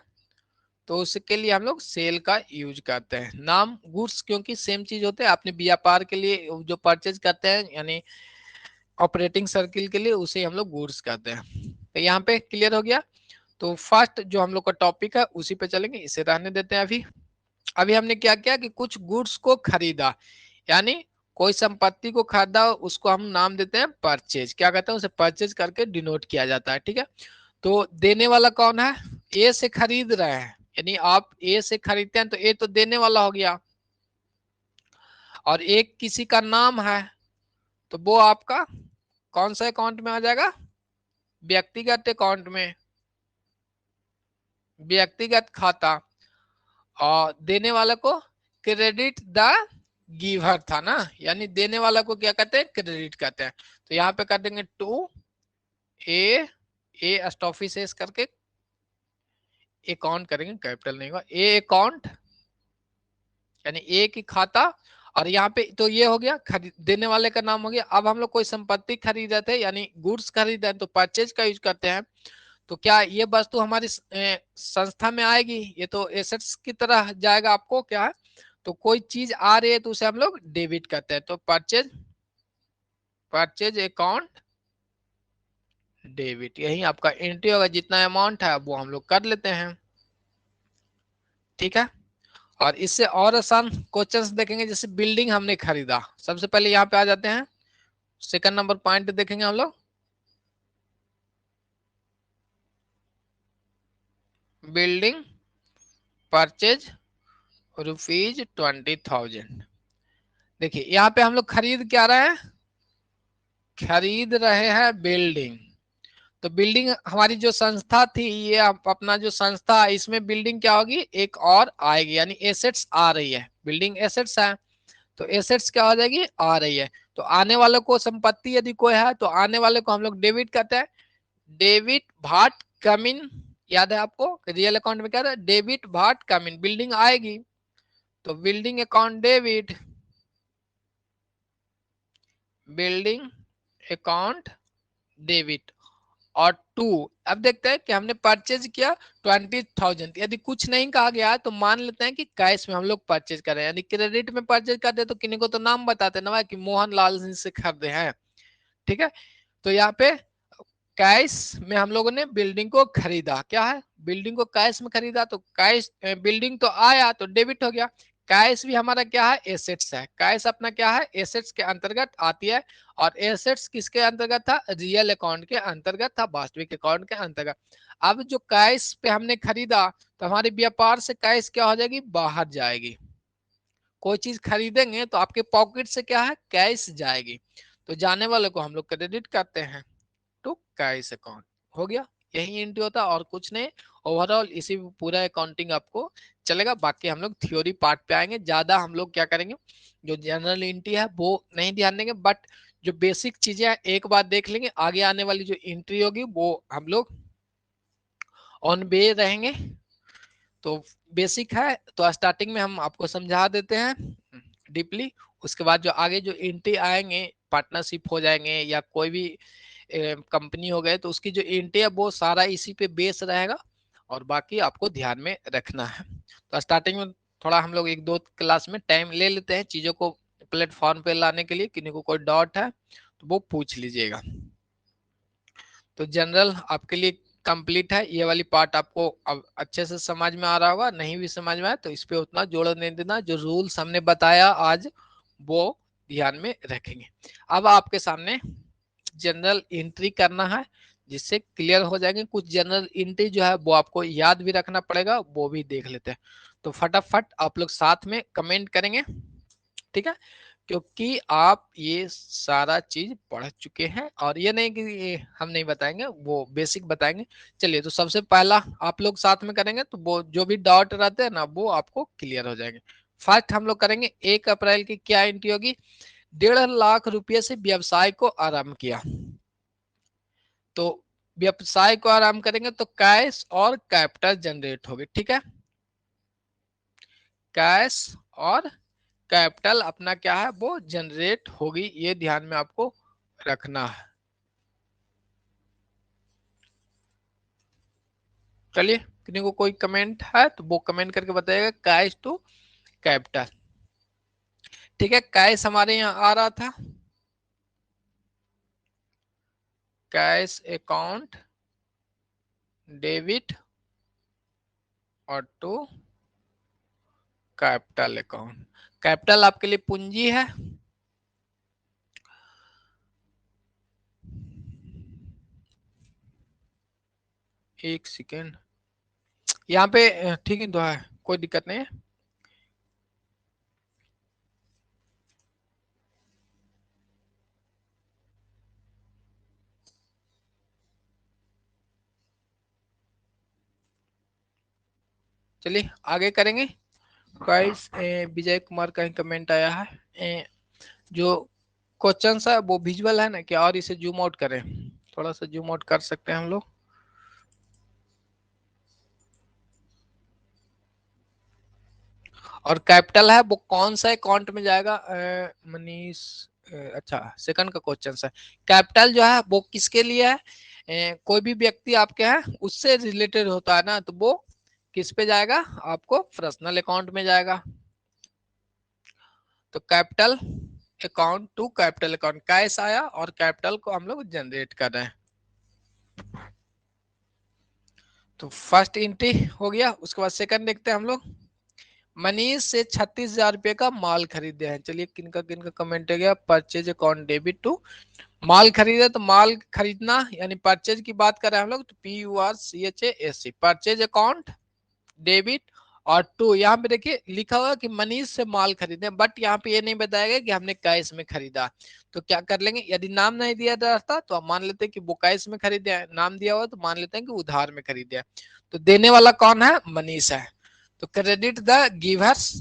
तो उसके लिए हम लोग सेल का यूज करते हैं। नाम गुड्स क्योंकि सेम चीज होते हैं, अपने व्यापार के लिए जो परचेज करते हैं यानी ऑपरेटिंग सर्किल के लिए, उसे हम लोग गुड्स कहते हैं। तो यहाँ पे क्लियर हो गया। तो फर्स्ट जो हम लोग का टॉपिक है उसी पे चलेंगे, इसे रहने देते हैं। अभी अभी हमने क्या किया कि कुछ गुड्स को खरीदा, यानी कोई संपत्ति को खरीदा, उसको हम नाम देते हैं परचेज। क्या कहते हैं, उसे परचेज करके डिनोट किया जाता है, ठीक है। तो देने वाला कौन है, ए से खरीद रहे हैं, यानी आप ए से खरीदते हैं तो ए तो देने वाला हो गया। और एक किसी का नाम है तो वो आपका कौन सा अकाउंट में आ जाएगा, व्यक्तिगत अकाउंट में, व्यक्तिगत खाता। और देने वाला को क्रेडिट द गिवर था ना, यानी देने वाला को क्या कहते हैं, क्रेडिट कहते हैं। तो यहाँ पे कर देंगे टू ए स्टॉफिस करके अकाउंट करेंगे, कैपिटल नहीं होगा, ए अकाउंट यानी ए की खाता। और यहाँ पे तो ये हो गया देने वाले का नाम हो गया। अब हम लोग कोई संपत्ति खरीद रहे थे यानी गुड्स खरीद रहे हैं, तो परचेज का यूज करते हैं। तो क्या ये वस्तु हमारी संस्था में आएगी, ये तो एसेट्स की तरह जाएगा। आपको क्या है, तो कोई चीज आ रही है तो उसे हम लोग डेबिट करते हैं। तो परचेज अकाउंट डेबिट, यही आपका एंट्री होगा। जितना अमाउंट है वो हम लोग कर लेते हैं, ठीक है। और इससे और आसान क्वेश्चंस देखेंगे, जैसे बिल्डिंग हमने खरीदा। सबसे पहले यहाँ पे आ जाते हैं, सेकंड नंबर पॉइंट देखेंगे हम लोग, बिल्डिंग परचेज ₹20,000। देखिए यहाँ पे हम लोग खरीद क्या रहे हैं, खरीद रहे हैं बिल्डिंग। तो बिल्डिंग हमारी जो संस्था थी, ये अपना जो संस्था है, इसमें बिल्डिंग क्या होगी, एक और आएगी, यानी एसेट्स आ रही है। बिल्डिंग एसेट्स है तो एसेट्स क्या हो जाएगी, आ रही है। तो आने वाले को संपत्ति यदि कोई है तो आने वाले को हम लोग डेबिट कहते हैं। डेबिट भाट कम इन, याद है आपको रियल अकाउंट में क्या था, डेबिट भाट कम इन, बिल्डिंग आएगी तो building account debit, building account debit. और टू, अब देखते हैं कि हमने परचेज किया 20,000, यदि कुछ नहीं कहा गया तो मान लेते हैं कि कैश में हम लोग परचेज कर रहे हैं। यानी क्रेडिट में परचेज करते हैं तो किन्हीं को तो नाम बताते हैं ना भाई कि मोहन लाल से खरीदे हैं, ठीक है। तो यहाँ पे कैश में हम लोगों ने बिल्डिंग को खरीदा, क्या है, बिल्डिंग को कैश में खरीदा, तो कैश बिल्डिंग तो आया तो डेबिट हो गया। कैश भी हमारा क्या है, एसेट्स है। कैश अपना क्या है, एसेट्स के अंतर्गत आती है। और एसेट्स किसके अंतर्गत था, रियल अकाउंट के अंतर्गत था, वास्तविक अकाउंट के अंतर्गत। अब जो कैश पे हमने खरीदा तो हमारे व्यापार से कैश क्या हो जाएगी, बाहर जाएगी। कोई चीज खरीदेंगे तो आपके पॉकेट से क्या है, कैश जाएगी। तो जाने वाले को हम लोग क्रेडिट करते हैं, टू कैश अकाउंट, हो गया। यही एंट्री होता है और कुछ नहीं। ओवरऑल इसी पूरा अकाउंटिंग आपको चलेगा। बाकी हम लोग थ्योरी पार्ट पे आएंगे, ज्यादा हम लोग क्या करेंगे, जो जनरल एंट्री है वो नहीं ध्यान देंगे, बट जो बेसिक चीजें हैं एक बार देख लेंगे। आगे आने वाली जो एंट्री होगी वो हम लोग ऑन वे रहेंगे। तो बेसिक है तो स्टार्टिंग में हम आपको समझा देते हैं डीपली। उसके बाद जो आगे जो एंट्री आएंगे, पार्टनरशिप हो जाएंगे या कोई भी कंपनी हो गए, तो उसकी जो एंट्री है वो सारा इसी पे बेस रहेगा। और बाकी आपको ध्यान में रखना है। तो स्टार्टिंग में थोड़ा हम लोग एक दो क्लास में टाइम ले लेते हैं चीजों को प्लेटफॉर्म पे लाने के लिए। किन्हीं को कोई डाउट है तो वो पूछ लीजिएगा। तो जनरल आपके लिए कंप्लीट है। ये वाली पार्ट आपको अब अच्छे से समझ में आ रहा होगा। नहीं भी समझ में आया तो इस पे उतना जोड़ नहीं देना। जो रूल्स हमने बताया आज वो ध्यान में रखेंगे। अब आपके सामने जनरल एंट्री करना है, जिससे क्लियर हो जाएंगे। कुछ जनरल एंट्री जो है वो आपको याद भी रखना पड़ेगा, वो भी देख लेते हैं। तो फटाफट आप लोग साथ में कमेंट करेंगे, ठीक है, क्योंकि आप ये सारा चीज पढ़ चुके हैं। और ये नहीं कि ये हम नहीं बताएंगे, वो बेसिक बताएंगे। चलिए, तो सबसे पहला आप लोग साथ में करेंगे तो वो जो भी डाउट रहते हैं ना वो आपको क्लियर हो जाएंगे। फर्स्ट हम लोग करेंगे 1 अप्रैल की क्या एंट्री होगी, 1.5 लाख रुपये से व्यवसाय को आरंभ किया। तो व्यवसाय को आरंभ करेंगे तो कैश और कैपिटल जनरेट होगी, ठीक है। कैश और कैपिटल अपना क्या है, वो जनरेट होगी, ये ध्यान में आपको रखना है। चलिए, किसी को कोई कमेंट है तो वो कमेंट करके बताइएगा कैश टू कैपिटल, ठीक है। कैश हमारे यहाँ आ रहा था, कैश अकाउंट डेबिट और टू कैपिटल अकाउंट। कैपिटल आपके लिए पूंजी है, एक सेकेंड, यहाँ पे ठीक है, तो है, कोई दिक्कत नहीं है। चलिए आगे करेंगे। गाइस, विजय कुमार का कमेंट आया है। जो क्वेश्चन है वो विजुअल है ना क्या, और इसे जूम आउट करें, थोड़ा सा जूम आउट कर सकते हैं हम लोग। और कैपिटल है वो कौन सा अकाउंट में जाएगा, मनीष, अच्छा सेकंड का क्वेश्चन है। कैपिटल जो है वो किसके लिए है, कोई भी व्यक्ति आपके है उससे रिलेटेड होता है ना, तो वो किस पे जाएगा, आपको पर्सनल अकाउंट में जाएगा। तो capital account to capital account, cash आया और कैपिटल को हम लोग जनरेट कर रहे हैं। तो फर्स्ट एंट्री हो गया। उसके बाद सेकंड देखते हैं हम लोग। मनीष से 36,000 रुपये का माल खरीदे हैं। चलिए, किनका कमेंट है गया, परचेज अकाउंट डेबिट टू, माल खरीदे तो माल खरीदना यानी परचेज की बात कर रहे हैं हम लोग। तो PURCHASE, परचेज अकाउंट डेबिट। और टू, यहाँ पे देखिए लिखा हुआ कि मनीष से माल खरीदे, बट यहाँ पे ये नहीं बताया गया कि हमने कैश में खरीदा। तो क्या कर लेंगे, यदि नाम नहीं दिया रहता तो हम मान लेते हैं कि वो कैश में खरीदे हैं, नाम दिया हुआ तो मान लेते हैं कि उधार में खरीदे हैं। तो देने वाला कौन है, मनीष है। तो credit the givers,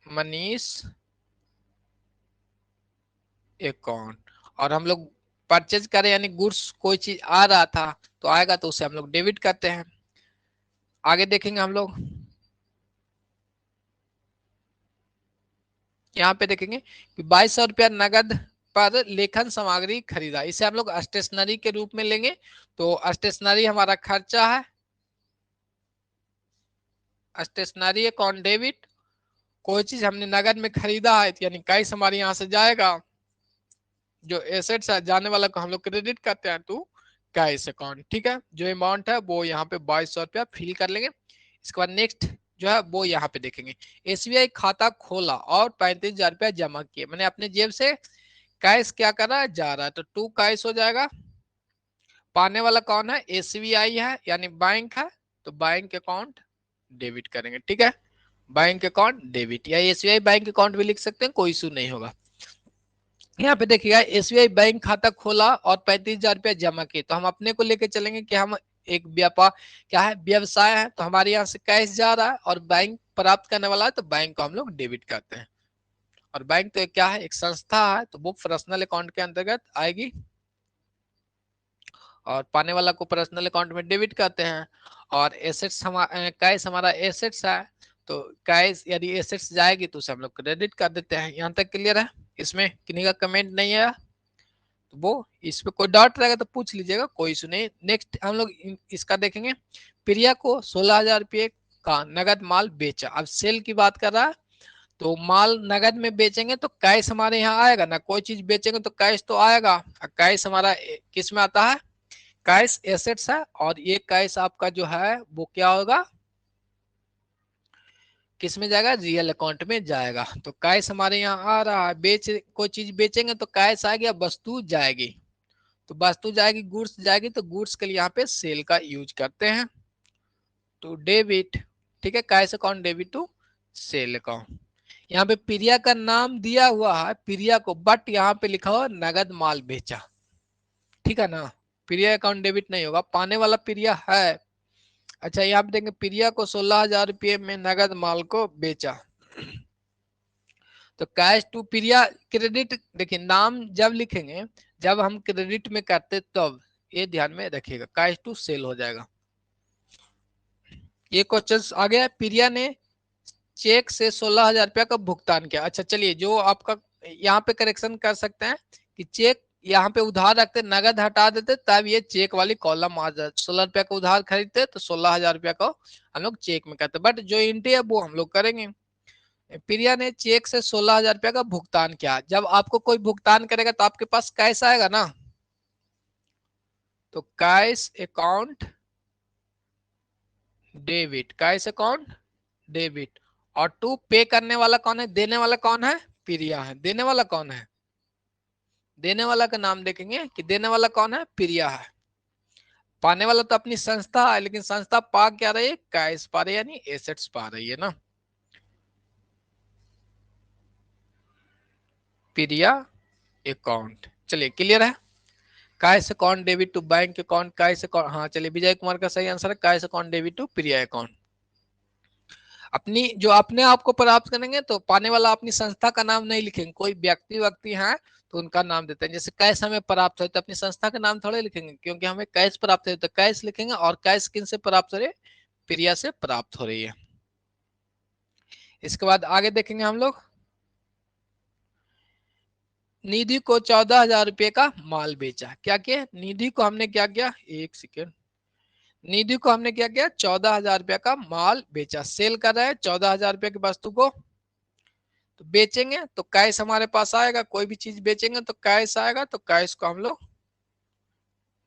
Manish account. और हम लोग परचेज करें यानी गुड्स कोई चीज आ रहा था तो आएगा तो उसे हम लोग डेबिट करते हैं। आगे देखेंगे हम लोग, यहाँ पे देखेंगे कि 2200 रुपया नगद पर लेखन सामग्री खरीदा, इसे हम लोग स्टेशनरी के रूप में लेंगे। तो स्टेशनरी हमारा खर्चा है, स्टेशनरी अकाउंट डेबिट। कोई चीज हमने नगद में खरीदा है यानी कैश हमारे यहाँ से जाएगा, जो एसेट्स है जाने वाला को हम लोग क्रेडिट करते हैं टू कैश अकाउंट। ठीक है, जो अमाउंट है वो यहाँ पे 2200 रुपया फिल कर लेंगे। इसके बाद नेक्स्ट जो है वो यहाँ पे देखेंगे, एसबीआई खाता खोला और 35,000 रुपया जमा किए, मैंने अपने जेब से कैश क्या कर रहा है, जा रहा है, तो टू कैश हो जाएगा। पाने वाला कौन है, एसबीआई है यानी बैंक है, तो बैंक अकाउंट डेबिट करेंगे। ठीक है, बैंक अकाउंट डेबिट या एसबीआई बैंक अकाउंट भी लिख सकते हैं, कोई इशू नहीं होगा। यहाँ पे देखिएगा एसबीआई बैंक खाता खोला और 35,000 रुपया जमा किए, तो हम अपने को लेके चलेंगे कि हम एक व्यापार क्या है, व्यवसाय है, तो हमारे यहाँ से कैश जा रहा है और बैंक प्राप्त करने वाला है, तो बैंक को हम लोग डेबिट करते हैं। और बैंक तो क्या है, एक संस्था है, तो वो पर्सनल अकाउंट के अंतर्गत आएगी, और पाने वाला को पर्सनल अकाउंट में डेबिट करते हैं। और एसेट्स कैश हमारा एसेट्स है, तो कैश यदि एसेट्स जाएगी तो उसे हम लोग क्रेडिट कर देते हैं। यहाँ तक क्लियर है, इसमें किन्हीं का कमेंट नहीं है, तो वो इस पे कोई डाउट रहेगा तो पूछ लीजिएगा, कोई इशू नहीं। नेक्स्ट हम लोग इसका देखेंगे, प्रिया को 16,000 रुपये का नगद माल बेचा, अब सेल की बात कर रहा है, तो माल नगद में बेचेंगे तो कैश हमारे यहाँ आएगा ना, कोई चीज बेचेंगे तो कैश तो आएगा। कैश हमारा किस में आता है, कैश एसेट्स है, और ये कैश आपका जो है वो क्या होगा, किस में जाएगा, रियल अकाउंट में जाएगा। तो कैश हमारे यहाँ आ रहा है, कोई चीज बेचेंगे तो कैश आ गया, वस्तु जाएगी, तो वस्तु जाएगी, गुड्स जाएगी, तो गुड्स के लिए यहाँ पे सेल का यूज करते हैं, टू डेबिट। ठीक है, cash account debit to sale account. यहाँ पे प्रिया का नाम दिया हुआ है प्रिया को, बट यहाँ पे लिखा हुआ नगद माल बेचा। ठीक है ना, प्रिया अकाउंट डेबिट नहीं होगा, पाने वाला प्रिया है। अच्छा, यहाँ पे देखेंगे प्रिया को 16,000 रुपये में नगद माल को बेचा, तो कैश टू प्रिया क्रेडिट। देखिए नाम जब लिखेंगे, जब हम क्रेडिट में करते तब ये ध्यान में रखिएगा, कैश टू सेल हो जाएगा। ये क्वेश्चन आ गया, प्रिया ने चेक से 16,000 रुपया का भुगतान किया। अच्छा चलिए, जो आपका यहाँ पे करेक्शन कर सकते हैं कि चेक यहाँ पे उधार रखते, नगद हटा देते, तब ये चेक वाली कॉलम आ जाए। 16 रुपया का उधार खरीदते तो 16,000 रुपया को हम लोग चेक में करते, बट जो एंट्री है वो हम लोग करेंगे। प्रिया ने चेक से 16,000 रुपया का भुगतान किया, जब आपको कोई भुगतान करेगा तो आपके पास कैश आएगा ना, तो cash account debit, cash account debit. और टू पे करने वाला कौन है, देने वाला कौन है, प्रिया है। देने वाला कौन है, देने वाला का नाम देखेंगे कि देने वाला कौन है, प्रिया है। पाने वाला तो अपनी संस्था है, लेकिन संस्था पा क्या रही है, कैश पा रही है, यानी एसेट्स पा रही है ना। प्रिया अकाउंट, चलिए क्लियर है। Cash account debit to bank account, cash account, हाँ चलिए विजय कुमार का सही आंसर है, cash account debit to Priya account. अपनी जो अपने आप को प्राप्त करेंगे तो पाने वाला अपनी संस्था का नाम नहीं लिखेंगे, कोई व्यक्ति है तो उनका नाम देते हैं। जैसे कैश हमें प्राप्त हो तो अपनी संस्था का नाम थोड़े लिखेंगे, क्योंकि हमें कैश प्राप्त है तो कैश लिखेंगे, और कैश किन से प्राप्त हो रही है, प्रिया से प्राप्त हो रही है। इसके बाद आगे देखेंगे हम लोग, निधि को 14,000 रुपये का माल बेचा। क्या किया, निधि को हमने क्या किया, एक सेकेंड, निधि को हमने क्या किया, 14,000 रुपया का माल बेचा, सेल कर रहा है 14,000 रुपये की वस्तु को, तो बेचेंगे तो कैश हमारे पास आएगा, कोई भी चीज बेचेंगे तो कैश आएगा, तो कैश को हम लोग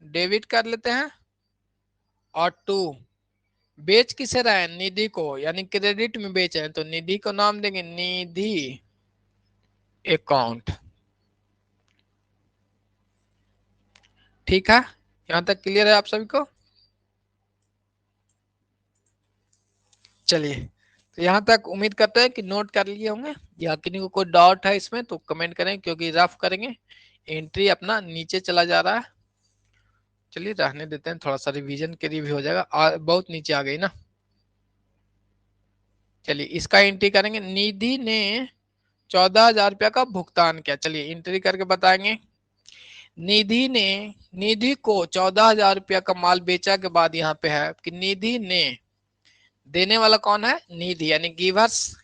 डेबिट कर लेते हैं। और टू बेच किसे रहे हैं, निधि को, यानी क्रेडिट में बेच रहे हैं, तो निधि को नाम देंगे निधि अकाउंट। ठीक है, यहां तक क्लियर है आप सभी को। चलिए, तो यहाँ तक उम्मीद करते हैं कि नोट कर लिए होंगे, या किन्हीं को कोई डाउट है इसमें तो कमेंट करें, क्योंकि रफ करेंगे, एंट्री अपना नीचे चला जा रहा है। चलिए रहने देते हैं, थोड़ा सा रिवीजन के लिए भी हो जाएगा, बहुत नीचे आ गई ना। चलिए इसका एंट्री करेंगे, निधि ने 14,000 रुपया का भुगतान किया। चलिए एंट्री करके बताएंगे, निधि को 14,000 रुपया का माल बेचा के बाद यहाँ पे है कि निधि ने देने वाला कौन है? निधि, यानी गिवर्स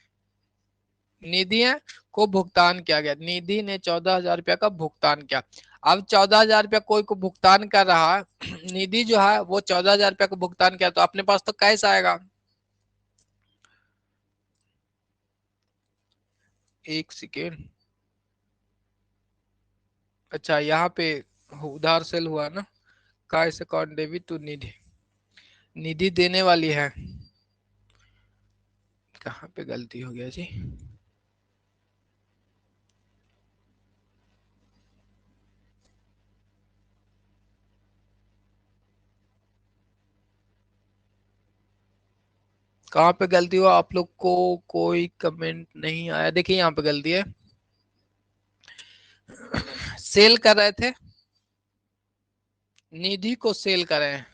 निधि है को भुगतान किया गया। निधि ने 14,000 रुपया का भुगतान किया। अब 14,000 रुपया कोई को भुगतान कर रहा है, निधि जो है वो 14,000 रुपया को भुगतान किया, तो अपने पास तो कैश आएगा। एक सेकेंड, अच्छा यहाँ पे उधार सेल हुआ ना, कैश अकाउंट डेबिट टू निधि, निधि देने वाली है। कहाँ पे गलती हो गया जी? कहाँ पे गलती हुआ आप लोग को? कोई कमेंट नहीं आया। देखिए यहाँ पे गलती है, सेल कर रहे थे, निधि को सेल कर रहे हैं,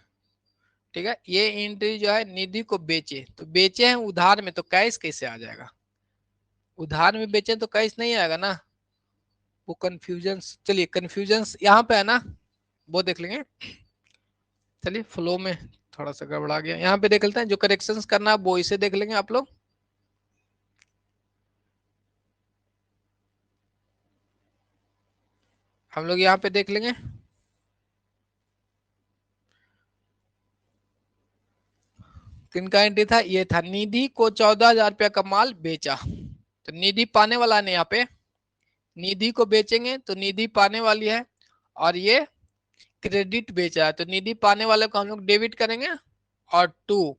ठीक है। ये एंट्री जो है निधि को बेचे, तो बेचे हैं उधार में, तो कैश कैसे आ जाएगा? उधार में बेचे तो कैश नहीं आएगा ना। वो कंफ्यूजन, चलिए कंफ्यूजन यहाँ पे है ना, वो देख लेंगे। चलिए फ्लो में थोड़ा सा गड़बड़ा गया, यहाँ पे देख लेते हैं। जो करेक्शंस करना है वो इसे देख लेंगे आप लोग। हम लोग यहाँ पे देख लेंगे, किनका एंट्री था? ये था, निधि को 14,000 रुपया का माल बेचा, तो निधि पाने वाला ने यहाँ पे, निधि को बेचेंगे तो निधि पाने वाली है, और ये क्रेडिट बेचा है, तो निधि पाने वाले को हम लोग डेबिट करेंगे, और टू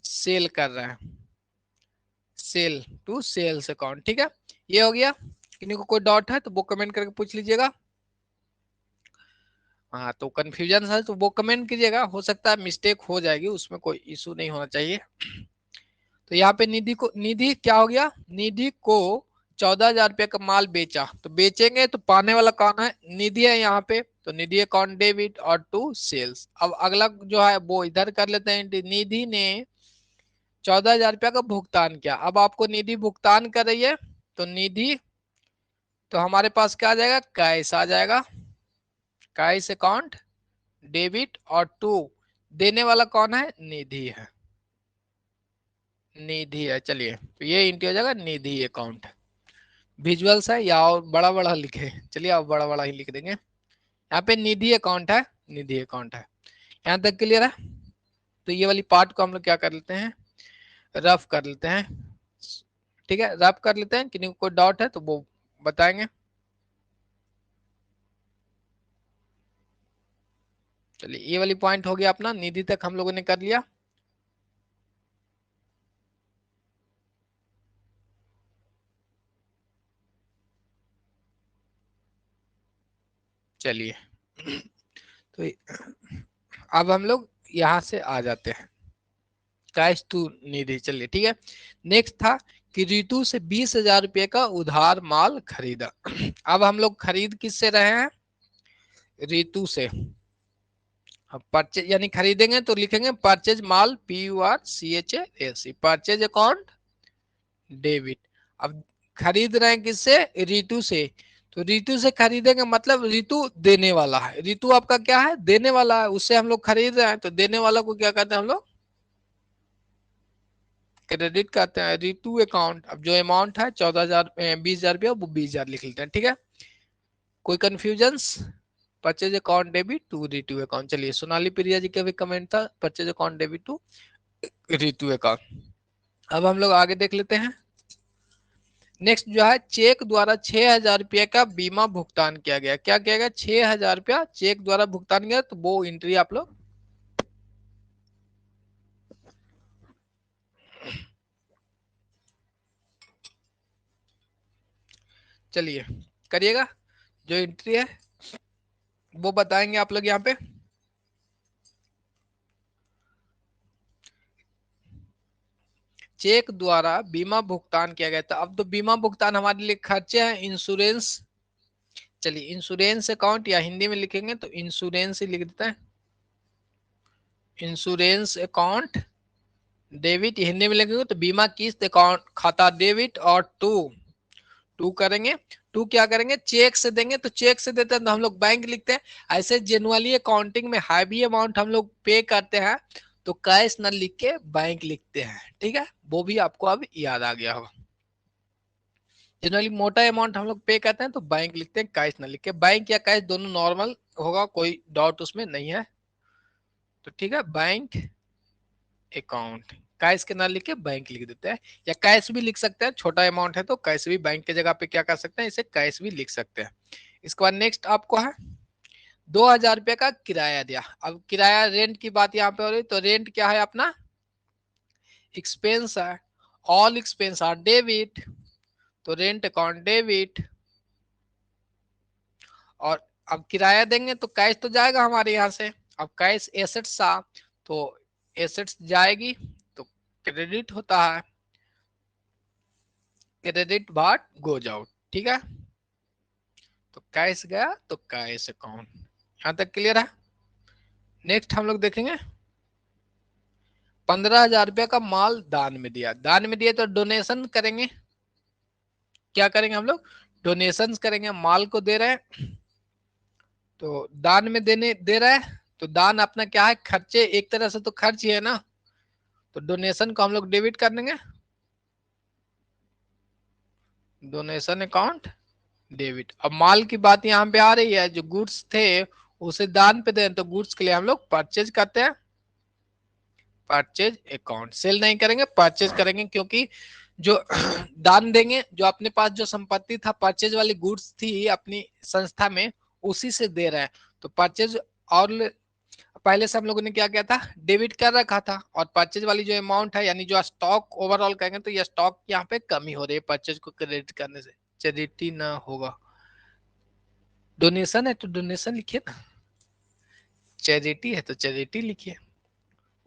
सेल कर रहे हैं, सेल टू सेल्स अकाउंट, ठीक है। ये हो गया। किन्हीं को कोई डाउट है तो वो कमेंट करके पूछ लीजिएगा। हाँ, तो कंफ्यूजन है तो वो कमेंट कीजिएगा, हो सकता है मिस्टेक हो जाएगी, उसमें कोई इशू नहीं होना चाहिए। तो यहाँ पे निधि को, निधि क्या हो गया? निधि को 14,000 रुपये का माल बेचा, तो बेचेंगे तो पाने वाला कौन है? निधि है यहाँ पे, तो निधि अकाउंट डेबिट और टू सेल्स। अब अगला जो है वो इधर कर लेते हैं। निधि ने 14,000 रुपया का भुगतान किया, अब आपको निधि भुगतान कर रही है, तो निधि, तो हमारे पास क्या आ जाएगा? कैश आ जाएगा, कैश अकाउंट डेबिट, और टू देने वाला कौन है? निधि है, निधि है। चलिए तो ये इंटी हो जाएगा निधि अकाउंट। विजुअल्स है या और बड़ा बड़ा लिखे? चलिए आप बड़ा बड़ा ही लिख देंगे। यहाँ पे निधि अकाउंट है, निधि अकाउंट है। यहाँ तक क्लियर है? तो ये वाली पार्ट को हम लोग क्या कर लेते हैं? रफ कर लेते हैं, ठीक है, रफ कर लेते हैं। किसी को कोई डाउट है तो वो बताएंगे। चलिए ये वाली पॉइंट हो गया अपना, निधि तक हम लोगों ने कर लिया। चलिए तो अब हम लोग यहाँ से आ जाते हैं, कैश टू निधि। चलिए ठीक है। नेक्स्ट था कि रितु से 20,000 रुपये का उधार माल खरीदा। अब हम लोग खरीद किससे रहे हैं? रितु से। अब परचेज यानी खरीदेंगे तो लिखेंगे परचेज माल, PURCHAS, परचेज अकाउंट डेबिट। अब खरीद रहे हैं किससे? रितु से, तो रितु से खरीदेंगे मतलब रितु देने वाला है, रितु आपका क्या है? देने वाला है, उससे हम लोग खरीद रहे हैं, तो देने वाला को क्या कहते हैं हम लोग? क्रेडिट कहते हैं। रितु अकाउंट, अब जो अमाउंट है 14,000 20,000 रुपया, वो 20,000 लिख लेते हैं, ठीक है। कोई confusion? Purchase account debit to Ritu account. चलिए सोनाली प्रिया जी का भी कमेंट था, purchase account debit to Ritu account. अब हम लोग आगे देख लेते हैं। नेक्स्ट जो है, चेक द्वारा 6,000 रुपये का बीमा भुगतान किया गया। क्या किया गया? 6,000 रुपया चेक द्वारा भुगतान किया, तो वो एंट्री आप लोग चलिए करिएगा। जो एंट्री है वो बताएंगे आप लोग यहाँ पे। चेक द्वारा बीमा भुगतान किया गया था। अब तो बीमा भुगतान हमारे लिए खर्चे हैं, इंश्योरेंस। चलिए इंश्योरेंस अकाउंट, या हिंदी में लिखेंगे तो इंश्योरेंस ही लिख देते हैं, इंश्योरेंस अकाउंट डेबिट। हिंदी में लिखेंगे तो बीमा किस्त अकाउंट खाता डेबिट, और टू टू करेंगे। टू क्या करेंगे? चेक से देंगे, तो चेक से देते हैं तो हम लोग बैंक लिखते हैं। ऐसे जेनुअली अकाउंटिंग में हैवी अमाउंट हम लोग पे करते हैं तो कैश न लिख के बैंक लिखते हैं, ठीक है, वो भी आपको अब याद आ गया होगा। जनरली मोटा अमाउंट हम लोग पे करते हैं तो बैंक लिखते हैं, कैश न लिख के। बैंक या कैश दोनों नॉर्मल होगा, कोई डाउट उसमें नहीं है। तो ठीक है, बैंक अकाउंट, कैश के ना लिख के बैंक लिख देते हैं, या कैश भी लिख सकते हैं, छोटा अमाउंट है तो कैश भी बैंक के जगह पे क्या कर सकते हैं, इसे कैश भी लिख सकते हैं। इसके बाद नेक्स्ट आपको है 2,000 रुपये का किराया दिया। अब किराया रेंट की बात यहाँ पे हो रही, तो रेंट क्या है अपना, एक्सपेंस है, ऑल एक्सपेंस आर डेबिट, तो रेंट अकाउंट डेबिट। और अब किराया देंगे तो कैश तो जाएगा हमारे यहाँ से, अब कैश एसेट्स आ, तो एसेट्स जाएगी तो क्रेडिट होता है, क्रेडिट बाट गोज आउट, ठीक है। तो कैश गया तो कैश अकाउंट, यहां तक क्लियर है। नेक्स्ट हम लोग देखेंगे 15,000 रुपये का माल दान में दिया, दान में दिया तो डोनेशन करेंगे, क्या करेंगे हम लोग, डोनेशन करेंगे, माल को दे रहे हैं तो दान में देने दे रहा है, तो दान अपना क्या है, खर्चे, एक तरह से तो खर्च ही है ना, तो डोनेशन को हम लोग डेबिट कर देंगे, डोनेशन अकाउंट डेबिट। अब माल की बात यहाँ पे आ रही है, जो गुड्स थे उसे दान पे दें तो गुड्स के लिए हम लोग परचेज करते हैं, परचेज अकाउंट, सेल नहीं करेंगे, परचेज करेंगे, क्योंकि जो दान देंगे, जो अपने पास जो संपत्ति था, परचेज वाली गुड्स थी अपनी संस्था में, उसी से दे रहे हैं, तो परचेज। और पहले से हम लोगों ने क्या किया था, डेबिट कर रखा था, और परचेज वाली जो अमाउंट है, यानी जो स्टॉक ओवरऑल कहेंगे तो ये स्टॉक यहाँ पे कमी हो रही है परचेज को क्रेडिट करने से, चैरिटी ना होगा, डोनेशन है तो डोनेशन लिखिए ना, चैरिटी है तो चैरिटी लिखिए,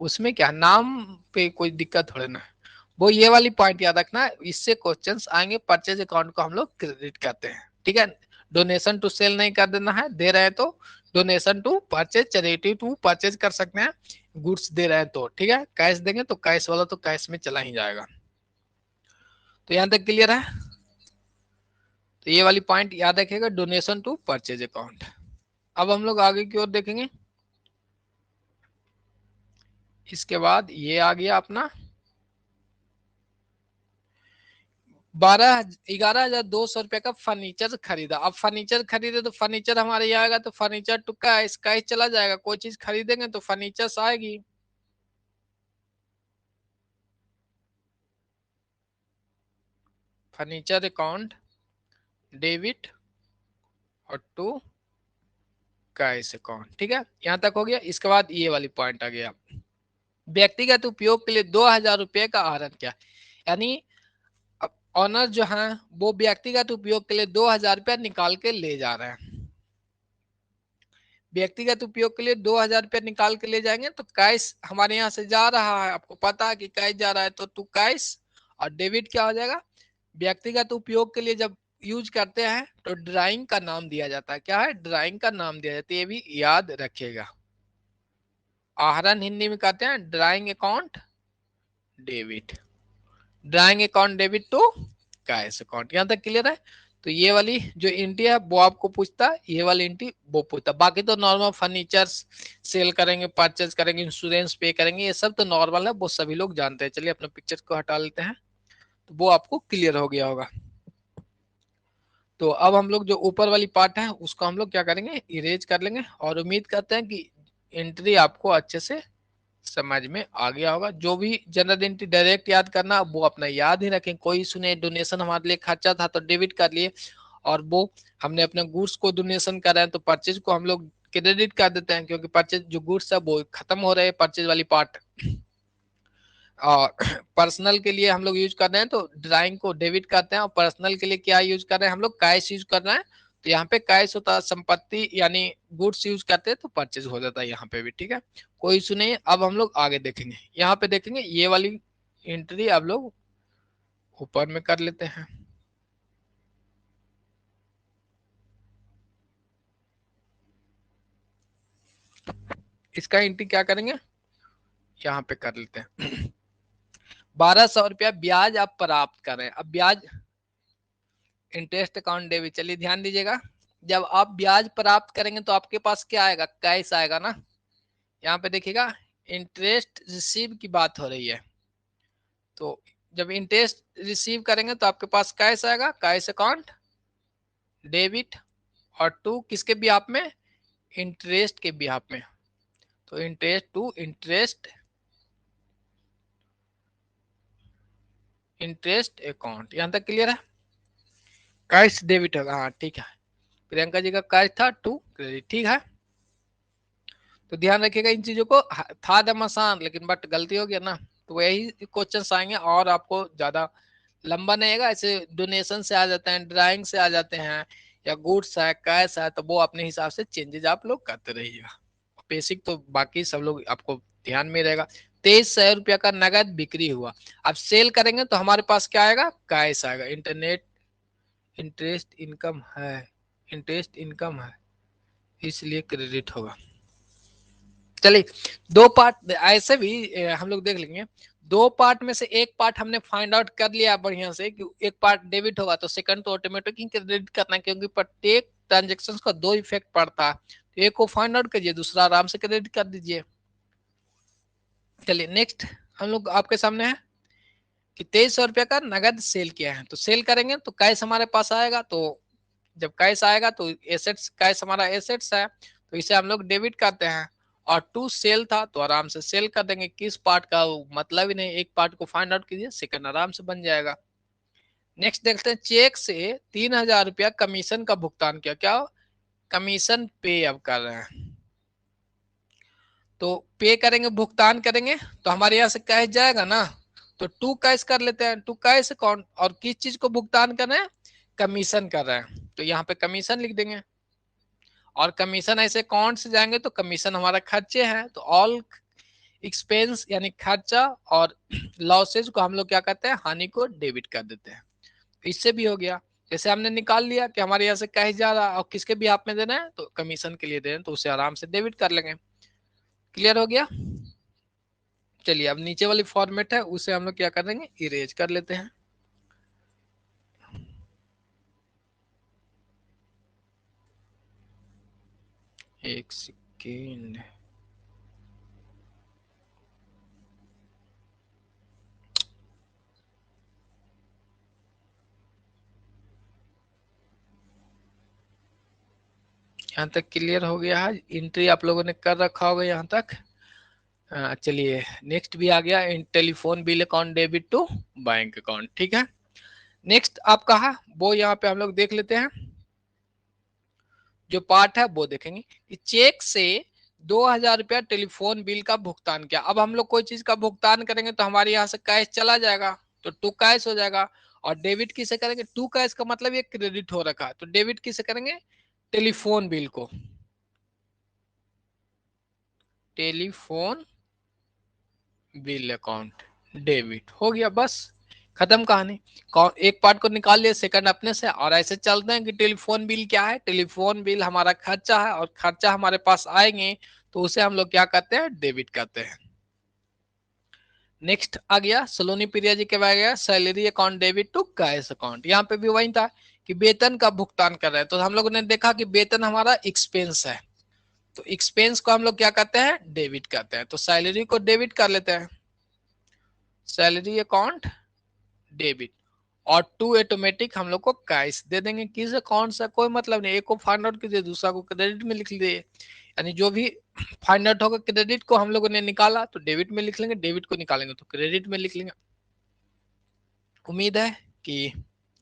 उसमें क्या नाम पे कोई दिक्कत थोड़े ना है। वो ये वाली पॉइंट याद रखना, इससे क्वेश्चंस आएंगे, परचेज अकाउंट को हम लोग क्रेडिट करते हैं, ठीक है। डोनेशन टू सेल नहीं कर देना है, दे रहे हैं तो donation to purchase, charity to purchase कर सकते हैं, गुड्स दे रहे हैं तो, ठीक है। कैश देंगे तो कैश वाला तो कैश में चला ही जाएगा। तो यहां तक क्लियर है, तो ये वाली पॉइंट याद रखिएगा, डोनेशन टू परचेज अकाउंट। अब हम लोग आगे की ओर देखेंगे, इसके बाद ये आ गया अपना 11,000 का फर्नीचर खरीदा। अब फर्नीचर खरीदे तो फर्नीचर हमारे यहाँ आएगा, तो फर्नीचर टुक्का इसका चला जाएगा, कोई चीज खरीदेंगे तो फर्नीचर आएगी, फर्नीचर अकाउंट डेबिट और टू कैश अकाउंट, ठीक है। यहां तक हो गया। इसके बाद ये वाली पॉइंट आ गया, व्यक्तिगत उपयोग के लिए 2,000 रुपये का आहरण किया, यानी ऑनर जो है वो व्यक्तिगत उपयोग के लिए 2,000 रुपया निकाल के ले जा रहे हैं, व्यक्तिगत उपयोग के लिए 2,000 रुपया निकाल के ले जाएंगे, तो कैश हमारे यहाँ से जा रहा है, आपको पता है कि कैश जा रहा है, तो टू कैश, और डेबिट क्या हो जाएगा, व्यक्तिगत उपयोग के लिए जब यूज करते हैं तो ड्राइंग का नाम दिया जाता है, क्या है, ड्राइंग का नाम दिया जाता है, ये भी याद रखिएगा। आहरण हिंदी में कहते हैं drawing account debit, drawing account debit to cash account, यहाँ तक क्लियर है। तो ये वाली जो एंट्री है वो आपको पूछता है, ये वाली एंट्री वो पूछता है, बाकी तो नॉर्मल फर्नीचर सेल करेंगे, परचेज करेंगे, इंश्योरेंस पे करेंगे, ये सब तो नॉर्मल है, वो सभी लोग जानते हैं। चलिए अपने पिक्चर को हटा लेते हैं, तो वो आपको क्लियर हो गया होगा। तो अब हम लोग जो ऊपर वाली पार्ट है उसको हम लोग क्या करेंगे, इरेज कर लेंगे, और उम्मीद करते हैं कि एंट्री आपको अच्छे से समझ में आ गया होगा। जो भी जनरल एंट्री डायरेक्ट याद करना वो अपना याद ही रखें, कोई सुने डोनेशन हमारे लिए खर्चा था तो डेबिट कर लिए, और वो हमने अपने गुड्स को डोनेशन कर रहे हैं तो परचेज को हम लोग क्रेडिट कर देते हैं, क्योंकि परचेज जो गुड्स है वो खत्म हो रहे हैं, परचेज वाली पार्ट। और पर्सनल के लिए हम लोग यूज कर रहे हैं तो ड्राइंग को डेबिट करते हैं, और पर्सनल के लिए क्या यूज कर रहे हैं, हम लोग कैश यूज कर रहे हैं, तो यहाँ पे कैश होता है, संपत्ति यानी गुड्स यूज करते हैं तो परचेज हो जाता है यहाँ पे भी, ठीक है। कोई इशू नहीं है। अब हम लोग आगे देखेंगे, यहाँ पे देखेंगे ये वाली एंट्री अब लोग ऊपर में कर लेते हैं। इसका एंट्री क्या करेंगे, यहाँ पे कर लेते हैं 1,200 रुपया ब्याज आप प्राप्त करें। अब ब्याज इंटरेस्ट अकाउंट डेबिट, चलिए ध्यान दीजिएगा, जब आप ब्याज प्राप्त करेंगे तो आपके पास क्या आएगा, कैश आएगा ना। यहाँ पे देखिएगा इंटरेस्ट रिसीव की बात हो रही है, तो जब इंटरेस्ट रिसीव करेंगे तो आपके पास कैश आएगा, कैश अकाउंट डेबिट, और टू किसके बिहाफ में, इंटरेस्ट के बिहाफ में, तो interest to interest, interest account. यहां तक क्लियर है, कैश डेबिट होगा, हाँ ठीक है। प्रियंका जी का कैश था टू क्रेडिट, ठीक है। तो ध्यान रखिएगा इन चीजों को, था दम आसान लेकिन बट गलती हो गया ना, तो वही क्वेश्चन आएंगे और आपको ज्यादा लंबा नहीं आएगा। ऐसे डोनेशन से आ जाते हैं, ड्राइंग से आ जाते हैं, या गुड्स है, कैश है, तो वो अपने हिसाब से चेंजेस आप लोग करते रहिएगा। बेसिक तो बाकी सब लोग आपको ध्यान में रहेगा। 2300 रुपया का नगद बिक्री हुआ। अब सेल करेंगे तो हमारे पास क्या आएगा, कैश आएगा। इंटरनेट इंटरेस्ट इनकम है, इंटरेस्ट इनकम है, इसलिए क्रेडिट होगा। चलिए दो पार्ट ऐसे भी हम लोग देख लेंगे। दो पार्ट में से एक पार्ट हमने फाइंड आउट कर लिया बढ़िया से कि एक पार्ट डेबिट होगा, तो सेकंड तो ऑटोमेटिक ही क्रेडिट करना है, क्योंकि प्रत्येक ट्रांजेक्शन का दो इफेक्ट पड़ता है। तो एक को फाइंड आउट करिए, दूसरा आराम से क्रेडिट कर दीजिए। चलिए नेक्स्ट हम लोग आपके सामने है कि 2300 रुपया का नगद सेल किया है, तो सेल करेंगे तो कैश हमारे पास आएगा। तो जब कैश आएगा तो एसेट्स, कैश हमारा एसेट्स है, तो इसे हम लोग डेबिट करते हैं। और टू सेल था तो आराम से सेल कर देंगे, किस पार्ट का मतलब ही नहीं, एक पार्ट को फाइंड आउट कीजिए, सेकंड आराम से बन जाएगा। नेक्स्ट देखते हैं, चेक से 3000 रुपया कमीशन का भुगतान किया, क्या कमीशन पे अब कर रहे हैं, तो पे करेंगे, भुगतान करेंगे, तो हमारे यहाँ से कैश जाएगा ना, तो टू कैश कर लेते हैं, टू कैश अकाउंट, और किस चीज को भुगतान कर रहे हैं, कमीशन कर रहे हैं, तो यहाँ पे कमीशन लिख देंगे। और कमीशन ऐसे अकाउंट से जाएंगे तो कमीशन हमारा खर्चे हैं, तो ऑल एक्सपेंस यानी खर्चा और लॉसेज को हम लोग क्या करते हैं, हानि को डेबिट कर देते हैं। इससे भी हो गया। जैसे हमने निकाल लिया कि हमारे यहाँ से कैश जा रहा है और किसके भी आप में देना है, तो कमीशन के लिए दे रहे हैं, तो उसे आराम से डेबिट कर लेंगे। क्लियर हो गया। चलिए अब नीचे वाली फॉर्मेट है उसे हम लोग क्या कर देंगे, इरेज कर लेते हैं। एक सेकेंड, यहाँ तक क्लियर हो गया है, एंट्री आप लोगों ने कर रखा होगा यहाँ तक। चलिए नेक्स्ट भी आ गया, telephone bill account debit to bank account, ठीक है। नेक्स्ट आप कहा वो यहाँ पे हम लोग देख लेते हैं, जो पार्ट है वो देखेंगे कि चेक से 2000 रुपया टेलीफोन बिल का भुगतान किया। अब हम लोग कोई चीज का भुगतान करेंगे तो हमारे यहाँ से कैश चला जाएगा, तो टू कैश हो जाएगा। और डेबिट किसे करेंगे, टू कैश का मतलब ये क्रेडिट हो रखा है, तो डेबिट किसे करेंगे, टेलीफोन बिल को, टेलीफोन बिल अकाउंट डेबिट हो गया, बस खत्म कहानी। एक पार्ट को निकाल लिया, सेकंड अपने से, और ऐसे चलते हैं कि टेलीफोन बिल क्या है, टेलीफोन बिल हमारा खर्चा है, और खर्चा हमारे पास आएंगे तो उसे हम लोग क्या करते हैं, डेबिट करते हैं। नेक्स्ट आ गया सलोनी प्रिया जी के, आ गया salary account debit to cash account. यहाँ पे भी वही था कि वेतन का भुगतान कर रहे हैं, तो हम लोगों ने देखा कि वेतन हमारा एक्सपेंस है, तो एक्सपेंस को हम लोग क्या करते हैं, डेबिट करते हैं, तो सैलरी को डेबिट कर लेते हैं, सैलरी अकाउंट डेबिट। और टू ऑटोमेटिक हम लोग को कैश दे देंगे, किस अकाउंट से कोई मतलब नहीं, एक को फाइंड आउट कीजिए, दूसरा को क्रेडिट में लिख लीजिए, यानी जो भी फाइंड आउट होगा क्रेडिट को हम लोगों ने निकाला तो डेबिट में लिख लेंगे, डेबिट को निकालेंगे तो क्रेडिट में लिख लेंगे। उम्मीद है कि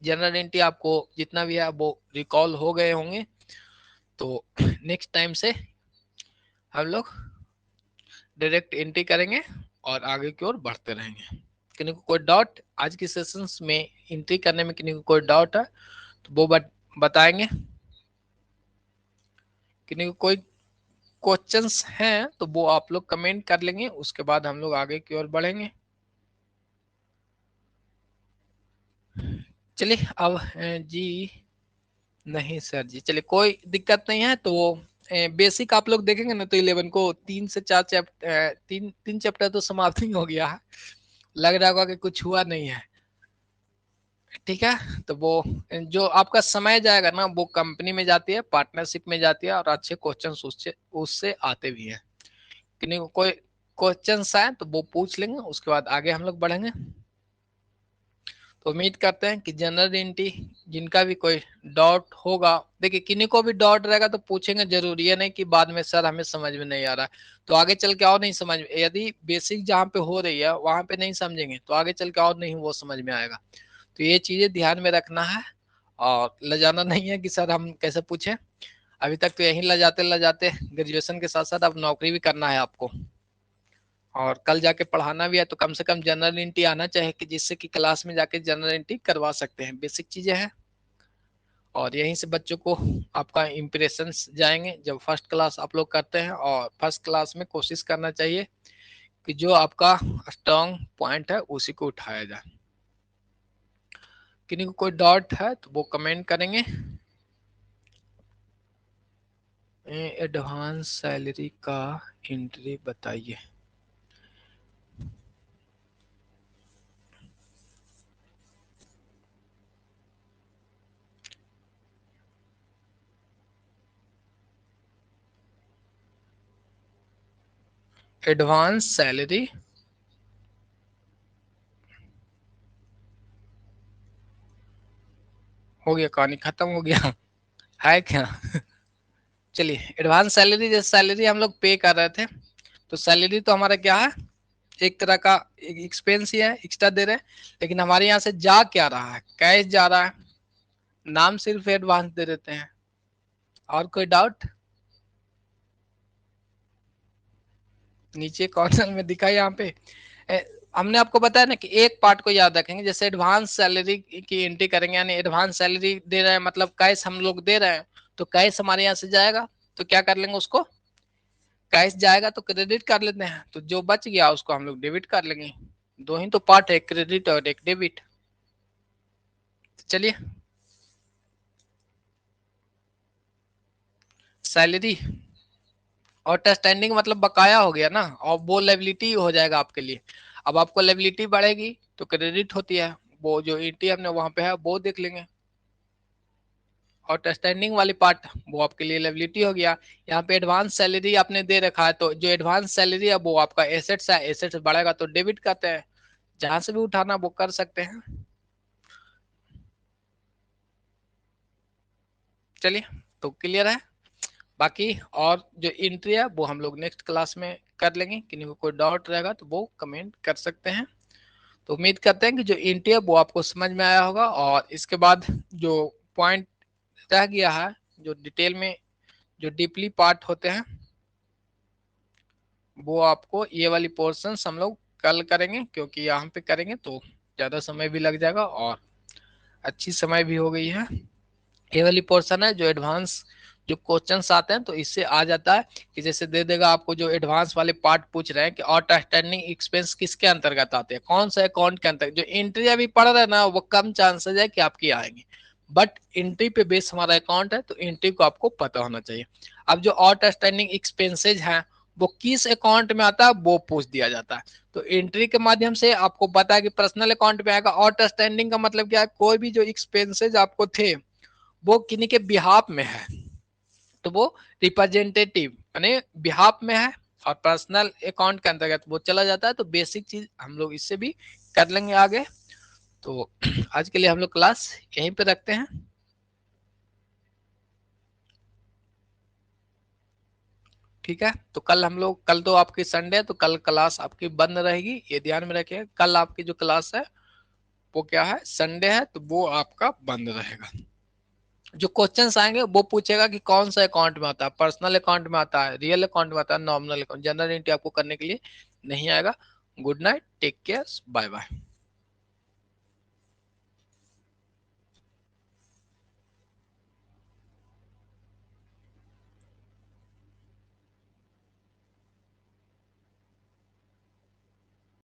जनरल एंट्री आपको जितना भी है वो रिकॉल हो गए होंगे, तो नेक्स्ट टाइम से हम लोग डायरेक्ट एंट्री करेंगे और आगे की ओर बढ़ते रहेंगे। किसी को कोई डाउट आज की सेशंस में एंट्री करने में, किसी को कोई डाउट है तो वो बताएंगे। किसी को कोई क्वेश्चंस हैं तो वो आप लोग कमेंट कर लेंगे, उसके बाद हम लोग आगे की ओर बढ़ेंगे। चलिए अब जी नहीं सर जी, चलिए कोई दिक्कत नहीं है। तो बेसिक आप लोग देखेंगे ना, तो 11 को 3 से 4 चैप्टर, तीन तीन चैप्टर तो समाप्त ही हो गया है, लग रहा होगा कि कुछ हुआ नहीं है, ठीक है। तो वो जो आपका समय जाएगा ना, वो कंपनी में जाती है, पार्टनरशिप में जाती है, और अच्छे क्वेश्चन उससे उससे आते भी हैं। किन्हीं को कोई क्वेश्चंस आए तो वो पूछ लेंगे, उसके बाद आगे हम लोग बढ़ेंगे। तो उम्मीद करते हैं कि जनरल एंट्री जिनका भी कोई डाउट होगा, देखिए किन्हीं को भी डाउट रहेगा तो पूछेंगे जरूर, ये नहीं कि बाद में सर हमें समझ में नहीं आ रहा तो आगे चल के और नहीं समझ में, यदि बेसिक जहाँ पे हो रही है वहां पे नहीं समझेंगे तो आगे चल के और नहीं वो समझ में आएगा। तो ये चीजें ध्यान में रखना है और लजाना नहीं है कि सर हम कैसे पूछे। अभी तक तो यही लजाते लजाते ग्रेजुएशन के साथ साथ अब नौकरी भी करना है आपको, और कल जाके पढ़ाना भी है, तो कम से कम जनरल एंट्री आना चाहिए कि जिससे कि क्लास में जाके जनरल एंट्री करवा सकते हैं। बेसिक चीजें हैं और यहीं से बच्चों को आपका इम्प्रेशन जाएंगे जब फर्स्ट क्लास आप लोग करते हैं। और फर्स्ट क्लास में कोशिश करना चाहिए कि जो आपका स्ट्रॉन्ग पॉइंट है उसी को उठाया जाए। किन्हीं को कोई डाउट है तो वो कमेंट करेंगे। एडवांस सैलरी का एंट्री बताइए। एडवांस सैलरी हो गया, कहानी खत्म हो गया है क्या? चलिए, एडवांस सैलरी, जैसे सैलरी हम लोग पे कर रहे थे तो सैलरी तो हमारा क्या है, एक तरह का एक्सपेंस ही है, एक्स्ट्रा दे रहे हैं। लेकिन हमारे यहाँ से जा क्या रहा है, कैश जा रहा है, नाम सिर्फ एडवांस दे देते हैं। और कोई डाउट? नीचे कॉर्नर में दिखा यहाँ पे हमने आपको बताया ना कि एक पार्ट को याद रखेंगे। जैसे एडवांस सैलरी की एंट्री करेंगे, यानी एडवांस सैलरी दे रहे हैं मतलब कैश हम लोग दे रहे हैं, तो कैश हमारे यहाँ से जाएगा तो क्या कर लेंगे, उसको कैश जाएगा तो क्रेडिट कर लेते हैं, तो जो बच गया उसको हम लोग डेबिट कर लेंगे। दो ही तो पार्ट है, क्रेडिट और एक डेबिट। चलिए, सैलरी और स्टैंडिंग मतलब बकाया हो गया ना, और वो लायबिलिटी हो जाएगा आपके लिए। अब आपको लायबिलिटी बढ़ेगी तो क्रेडिट होती है, वो जो एंट्री हमने वहां पे है वो देख लेंगे। और स्टैंडिंग वाली पार्ट वो आपके लिए लायबिलिटी हो गया। यहाँ पे एडवांस सैलरी आपने दे रखा है तो जो एडवांस सैलरी है वो आपका एसेट्स है, एसेट्स बढ़ेगा तो डेबिट करते हैं, जहां से भी उठाना वो कर सकते हैं। चलिए, तो क्लियर है। बाकी और जो एंट्री है वो हम लोग नेक्स्ट क्लास में कर लेंगे, किन्हीं को कोई डाउट रहेगा तो वो कमेंट कर सकते हैं। तो उम्मीद करते हैं कि जो एंट्री है वो आपको समझ में आया होगा। और इसके बाद जो पॉइंट रह गया है, जो डिटेल में जो डीपली पार्ट होते हैं, वो आपको ये वाली पोर्शन हम लोग कल करेंगे, क्योंकि यहाँ पे करेंगे तो ज़्यादा समय भी लग जाएगा और अच्छी समय भी हो गई है। ये वाली पोर्शन है जो एडवांस जो क्वेश्चंस आते हैं तो इससे आ जाता है कि जैसे दे देगा आपको, जो एडवांस वाले पार्ट पूछ रहे हैं कि आउटस्टैंडिंग एक्सपेंस किसके अंतर्गत आते हैं, कौन सा अकाउंट के अंतर्गत। जो एंट्री अभी पढ़ रहे हैं ना वो कम चांसेस है कि आपकी आएंगे, बट एंट्री पे बेस हमारा अकाउंट है तो एंट्री को आपको पता होना चाहिए। अब जो आउटस्टैंडिंग एक्सपेंसेज हैं वो किस अकाउंट में आता है वो पूछ दिया जाता है। तो एंट्री के माध्यम से आपको पता है कि पर्सनल अकाउंट में आएगा। आउटस्टैंडिंग का मतलब क्या है, कोई भी जो एक्सपेंसेज आपको थे वो किन्हीं के बिहाफ में है तो वो रिप्रेजेंटेटिव यानी बिहाफ में है, और पर्सनल अकाउंट के अंतर्गत वो चला जाता है। तो बेसिक चीज हम लोग इससे भी कर लेंगे आगे। तो आज के लिए हम लोग क्लास यहीं पे रखते हैं। ठीक है, तो कल हम लोग, कल तो आपकी संडे है तो कल क्लास आपकी बंद रहेगी, ये ध्यान में रखिए। कल आपकी जो क्लास है वो क्या है, संडे है तो वो आपका बंद रहेगा। जो क्वेश्चंस आएंगे वो पूछेगा कि कौन सा अकाउंट में आता है, पर्सनल अकाउंट में आता है, रियल अकाउंट में आता है, नॉमिनल अकाउंट। जनरल एंट्री आपको करने के लिए नहीं आएगा। Good night, take care, bye bye.